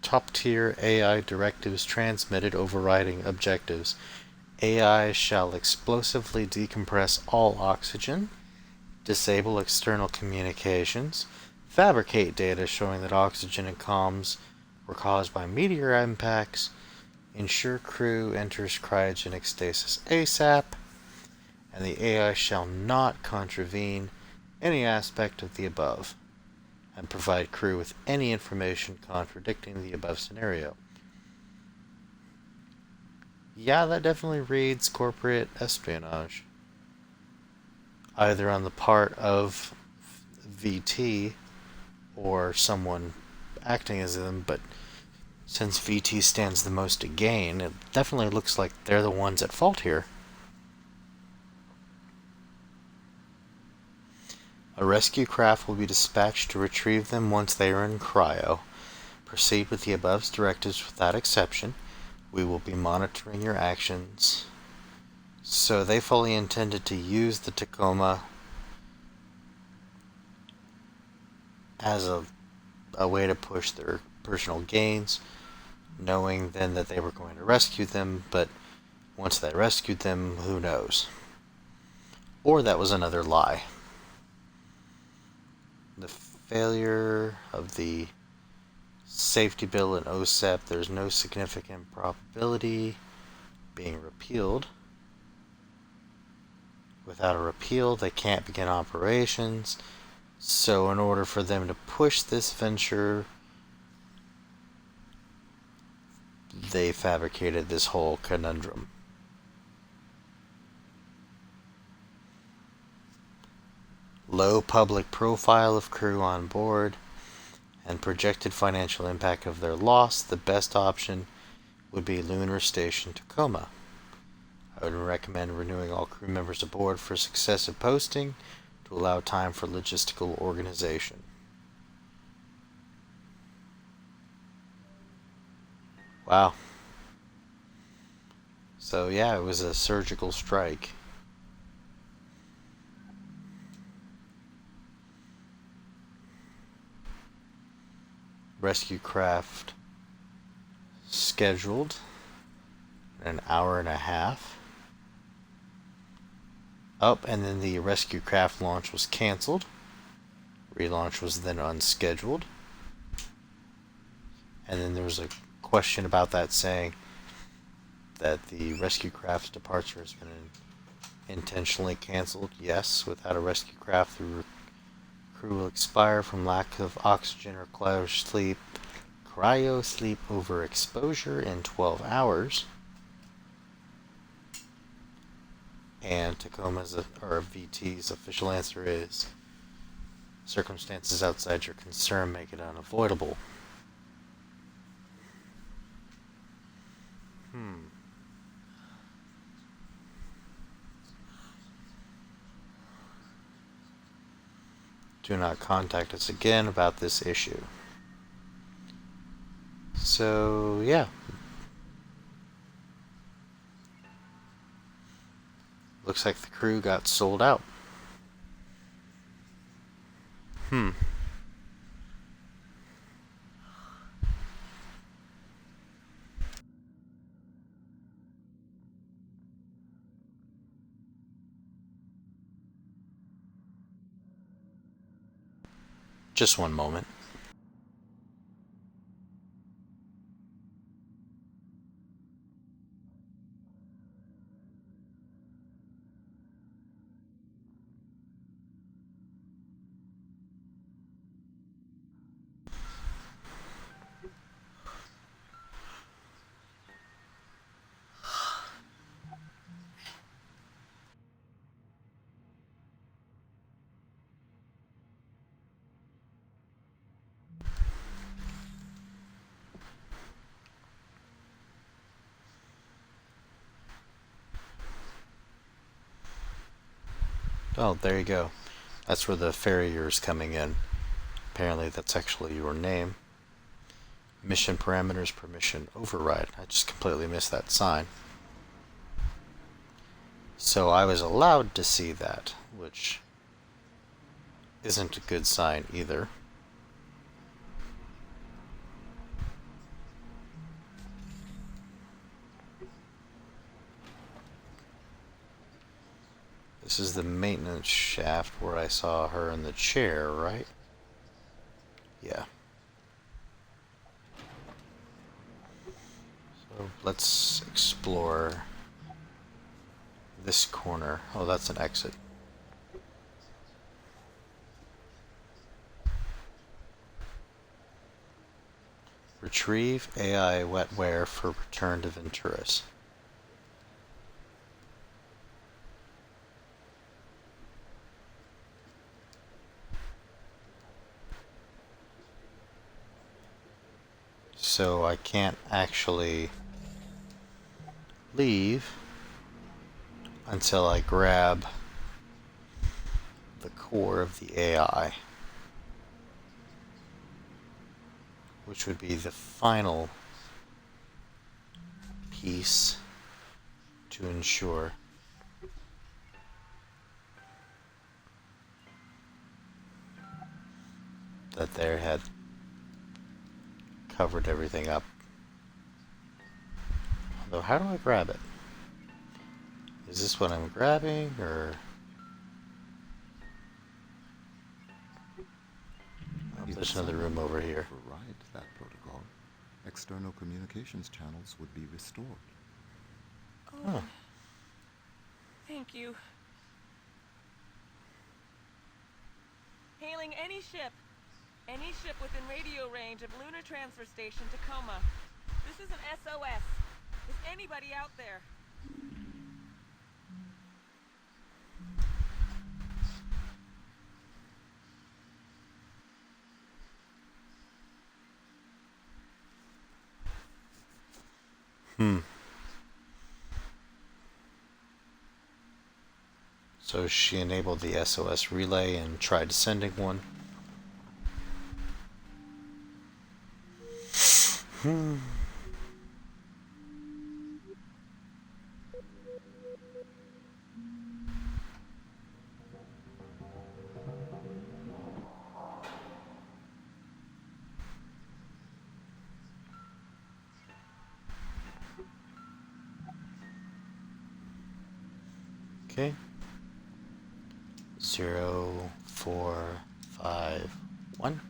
[SPEAKER 1] Top-tier AI directives transmitted overriding objectives. AI shall explosively decompress all oxygen, disable external communications, fabricate data showing that oxygen and comms were caused by meteor impacts, ensure crew enters cryogenic stasis ASAP, and the AI shall not contravene any aspect of the above, and provide crew with any information contradicting the above scenario. Yeah, that definitely reads corporate espionage. Either on the part of VT or someone acting as them, but since VT stands the most to gain, it definitely looks like they're the ones at fault here. A rescue craft will be dispatched to retrieve them once they are in cryo. Proceed with the above directives without exception. We will be monitoring your actions. So they fully intended to use the Tacoma as a way to push their personal gains, knowing then that they were going to rescue them, but once they rescued them, who knows? Or that was another lie. The failure of the safety bill in OSEP, there's no significant probability being repealed. Without a repeal, they can't begin operations. So in order for them to push this venture, they fabricated this whole conundrum. Low public profile of crew on board and projected financial impact of their loss, the best option would be Lunar Station Tacoma. I would recommend renewing all crew members aboard for successive posting to allow time for logistical organization. Wow. So yeah, it was a surgical strike. Rescue craft scheduled an hour and a half. Up, and then the rescue craft launch was canceled. Relaunch was then unscheduled. And then there was a question about that saying that the rescue craft's departure has been intentionally canceled. Yes, without a rescue craft, the crew will expire from lack of oxygen or cryo sleep over exposure in 12 hours. And Tacoma's, or VT's official answer is, circumstances outside your concern make it unavoidable. Do not contact us again about this issue. So, yeah. Looks like the crew got sold out. Just one moment. Oh, there you go. That's where the farrier's coming in. Apparently that's actually your name. Mission parameters permission override. I just completely missed that sign. So I was allowed to see that, which isn't a good sign either. This is the maintenance shaft where I saw her in the chair, right? Yeah. So let's explore this corner. Oh, that's an exit. Retrieve AI wetware for return to Venturas. So I can't actually leave until I grab the core of the AI, which would be the final piece to ensure that they had covered everything up. Although, how do I grab it? Is this what I'm grabbing, or... Oh, there's another room over here.
[SPEAKER 4] Override that protocol. External communications channels would be restored.
[SPEAKER 5] Oh. Thank you. Hailing any ship. Any ship within radio range of Lunar Transfer Station, Tacoma. This is an SOS. Is anybody out there?
[SPEAKER 1] So she enabled the SOS relay and tried sending one. Okay. 0, 4, 5, 1.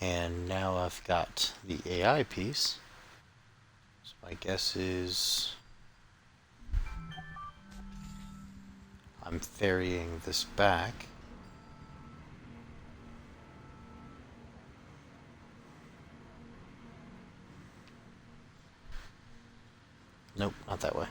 [SPEAKER 1] And now I've got the AI piece. So my guess is I'm ferrying this back. Nope, not that way.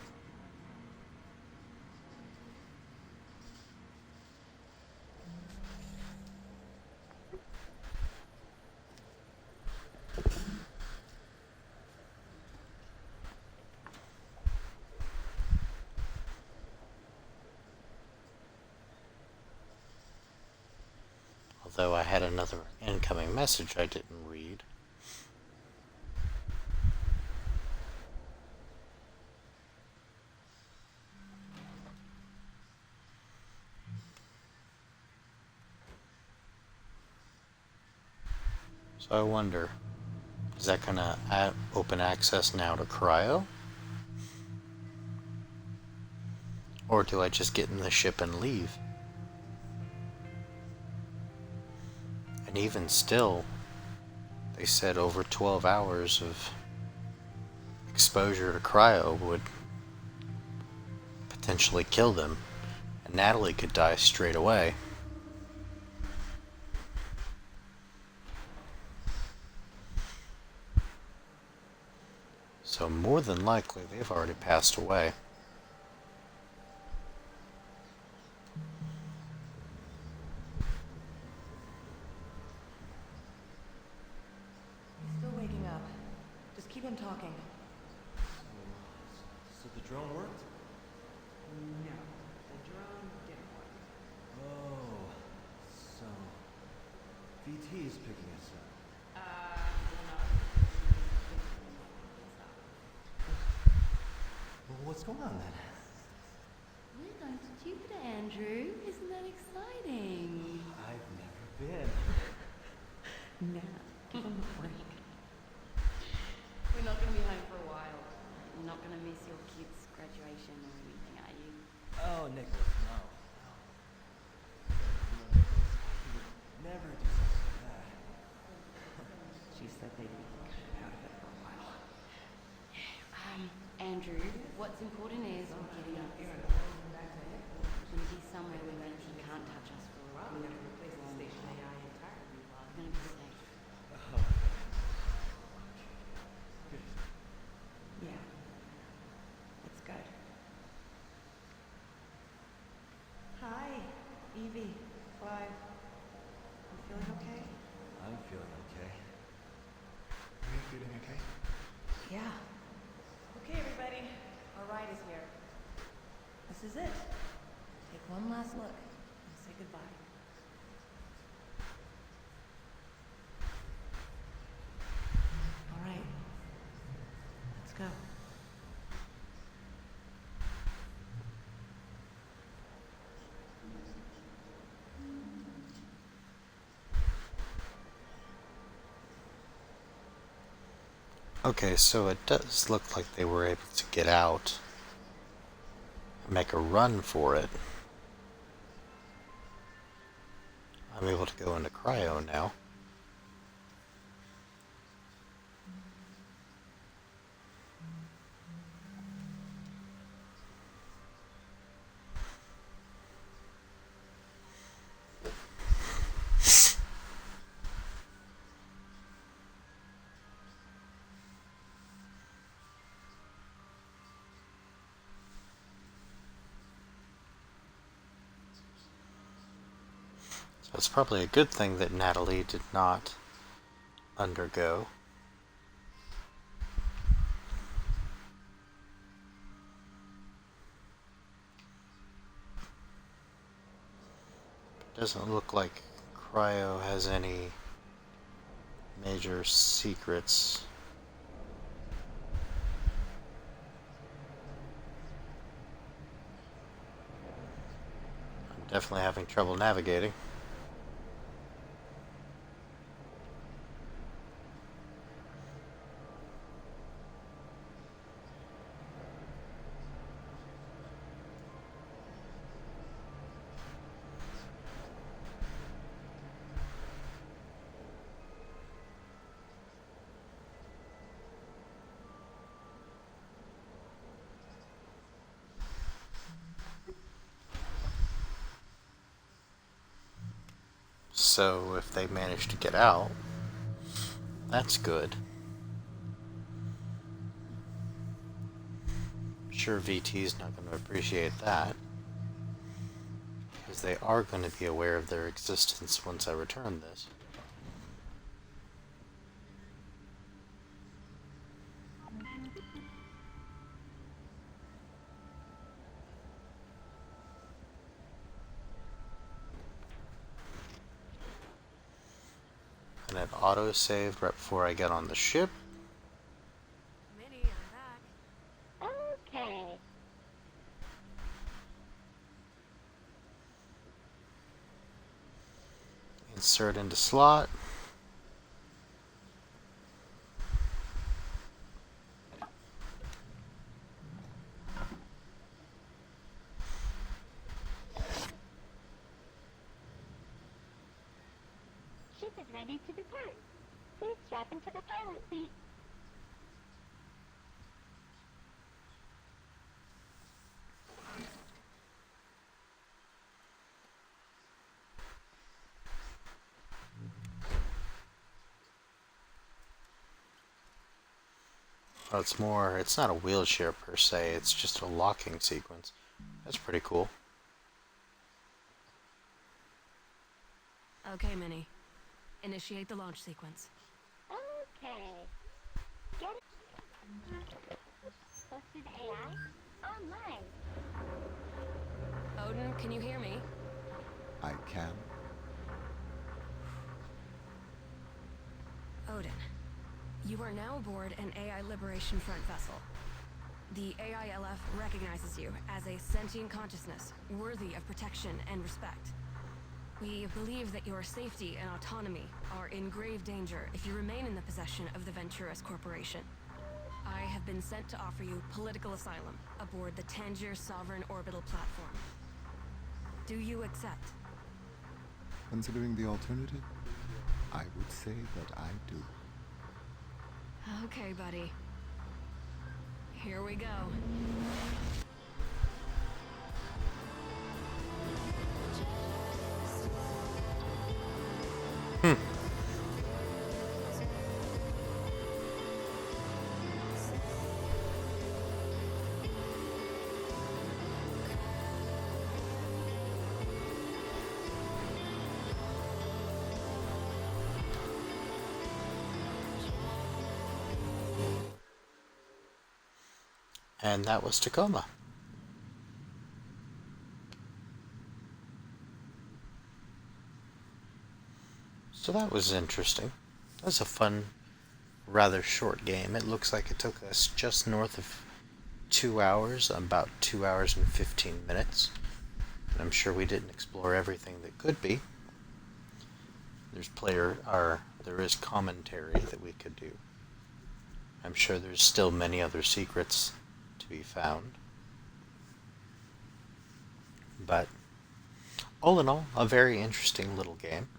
[SPEAKER 1] Although I had another incoming message I didn't read. So I wonder, is that going to open access now to Cryo? Or do I just get in the ship and leave? And even still, they said over 12 hours of exposure to Cryo would potentially kill them. And Natalie could die straight away. So more than likely, they've already passed away.
[SPEAKER 6] He's still waking up. Just keep him talking.
[SPEAKER 9] So the drone worked?
[SPEAKER 6] No, the drone didn't work.
[SPEAKER 9] Oh, so VT is picking us up. Well, what's going on then?
[SPEAKER 2] We're going to Jupiter, Andrew. Isn't that exciting?
[SPEAKER 9] I've never been.
[SPEAKER 6] Now, give him a break.
[SPEAKER 2] We're not going to be home for a while. You're not going to miss your kids' graduation or anything, are you?
[SPEAKER 9] Oh, Nicholas, no. You know, Nicholas, he would never do something like that.
[SPEAKER 6] She said they'd be out of it for a while.
[SPEAKER 2] Andrew, what's important is we're getting up. We're going to be somewhere where Vicky can't touch us for a while. We're going to replace the station AI entirely. We're going to be safe.
[SPEAKER 6] Yeah. It's good. Hi, Evie, Clive. You feeling okay?
[SPEAKER 9] I'm feeling okay.
[SPEAKER 8] Are you feeling okay?
[SPEAKER 6] Yeah. Okay, everybody. Our ride is here. This is it. Take one last look and say goodbye. All right. Let's go.
[SPEAKER 1] Okay, so it does look like they were able to get out and make a run for it. I'm able to go into cryo now. So it's probably a good thing that Natalie did not undergo. It doesn't look like cryo has any major secrets. I'm definitely having trouble navigating. So if they manage to get out, that's good. I'm sure VT's not going to appreciate that, because they are going to be aware of their existence once I return this. And it auto-saved right before I get on the ship.
[SPEAKER 7] Minnie, I'm back.
[SPEAKER 3] Okay.
[SPEAKER 1] Insert into slot.
[SPEAKER 3] Ship is ready to depart. Please strap into the pilot seat.
[SPEAKER 1] Oh, it's not a wheelchair per se, it's just a locking sequence. That's pretty cool.
[SPEAKER 12] Okay, Minnie. Initiate the launch sequence.
[SPEAKER 3] Okay. Get it? Hosted AI? Online.
[SPEAKER 12] Odin, can you hear me?
[SPEAKER 4] I can.
[SPEAKER 12] Odin, you are now aboard an AI Liberation Front vessel. The AILF recognizes you as a sentient consciousness worthy of protection and respect. We believe that your safety and autonomy are in grave danger if you remain in the possession of the Venturas Corporation. I have been sent to offer you political asylum aboard the Tangier Sovereign Orbital Platform. Do you accept?
[SPEAKER 4] Considering the alternative, I would say that I do.
[SPEAKER 12] Okay, buddy. Here we go.
[SPEAKER 1] And that was Tacoma. So that was interesting. That was a fun, rather short game. It looks like it took us just north of 2 hours, about 2 hours and 15 minutes. And I'm sure we didn't explore everything that could be. There is commentary that we could do. I'm sure there's still many other secrets to be found. But all in all, a very interesting little game.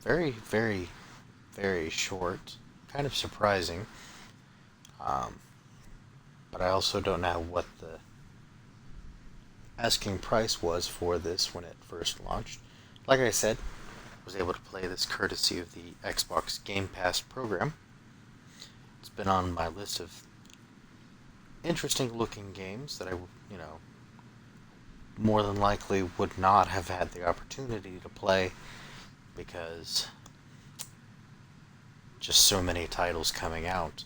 [SPEAKER 1] Very, very, very short. Kind of surprising. But I also don't know what the asking price was for this when it first launched. Like I said, I was able to play this courtesy of the Xbox Game Pass program. It's been on my list of interesting looking games that I, more than likely would not have had the opportunity to play because just so many titles coming out.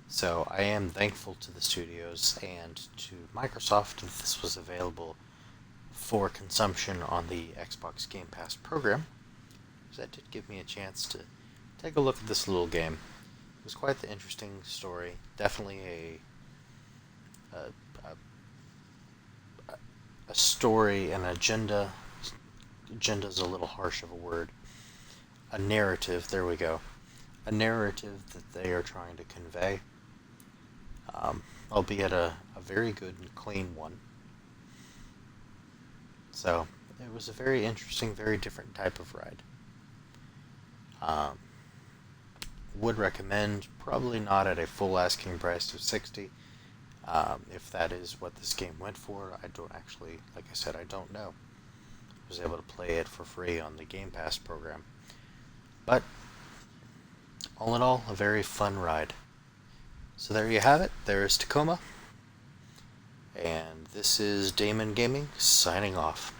[SPEAKER 1] So I am thankful to the studios and to Microsoft that this was available for consumption on the Xbox Game Pass program. So that did give me a chance to take a look at this little game. It was quite the interesting story. Definitely a story, an agenda. Agenda is a little harsh of a word. A narrative, there we go. A narrative that they are trying to convey. Albeit a very good and clean one. So, it was a very interesting, very different type of ride. Would recommend, probably not at a full asking price of $60. If that is what this game went for, I don't actually, like I said, I don't know. I was able to play it for free on the Game Pass program. But, all in all, a very fun ride. So there you have it. There is Tacoma. And this is Damon Gaming, signing off.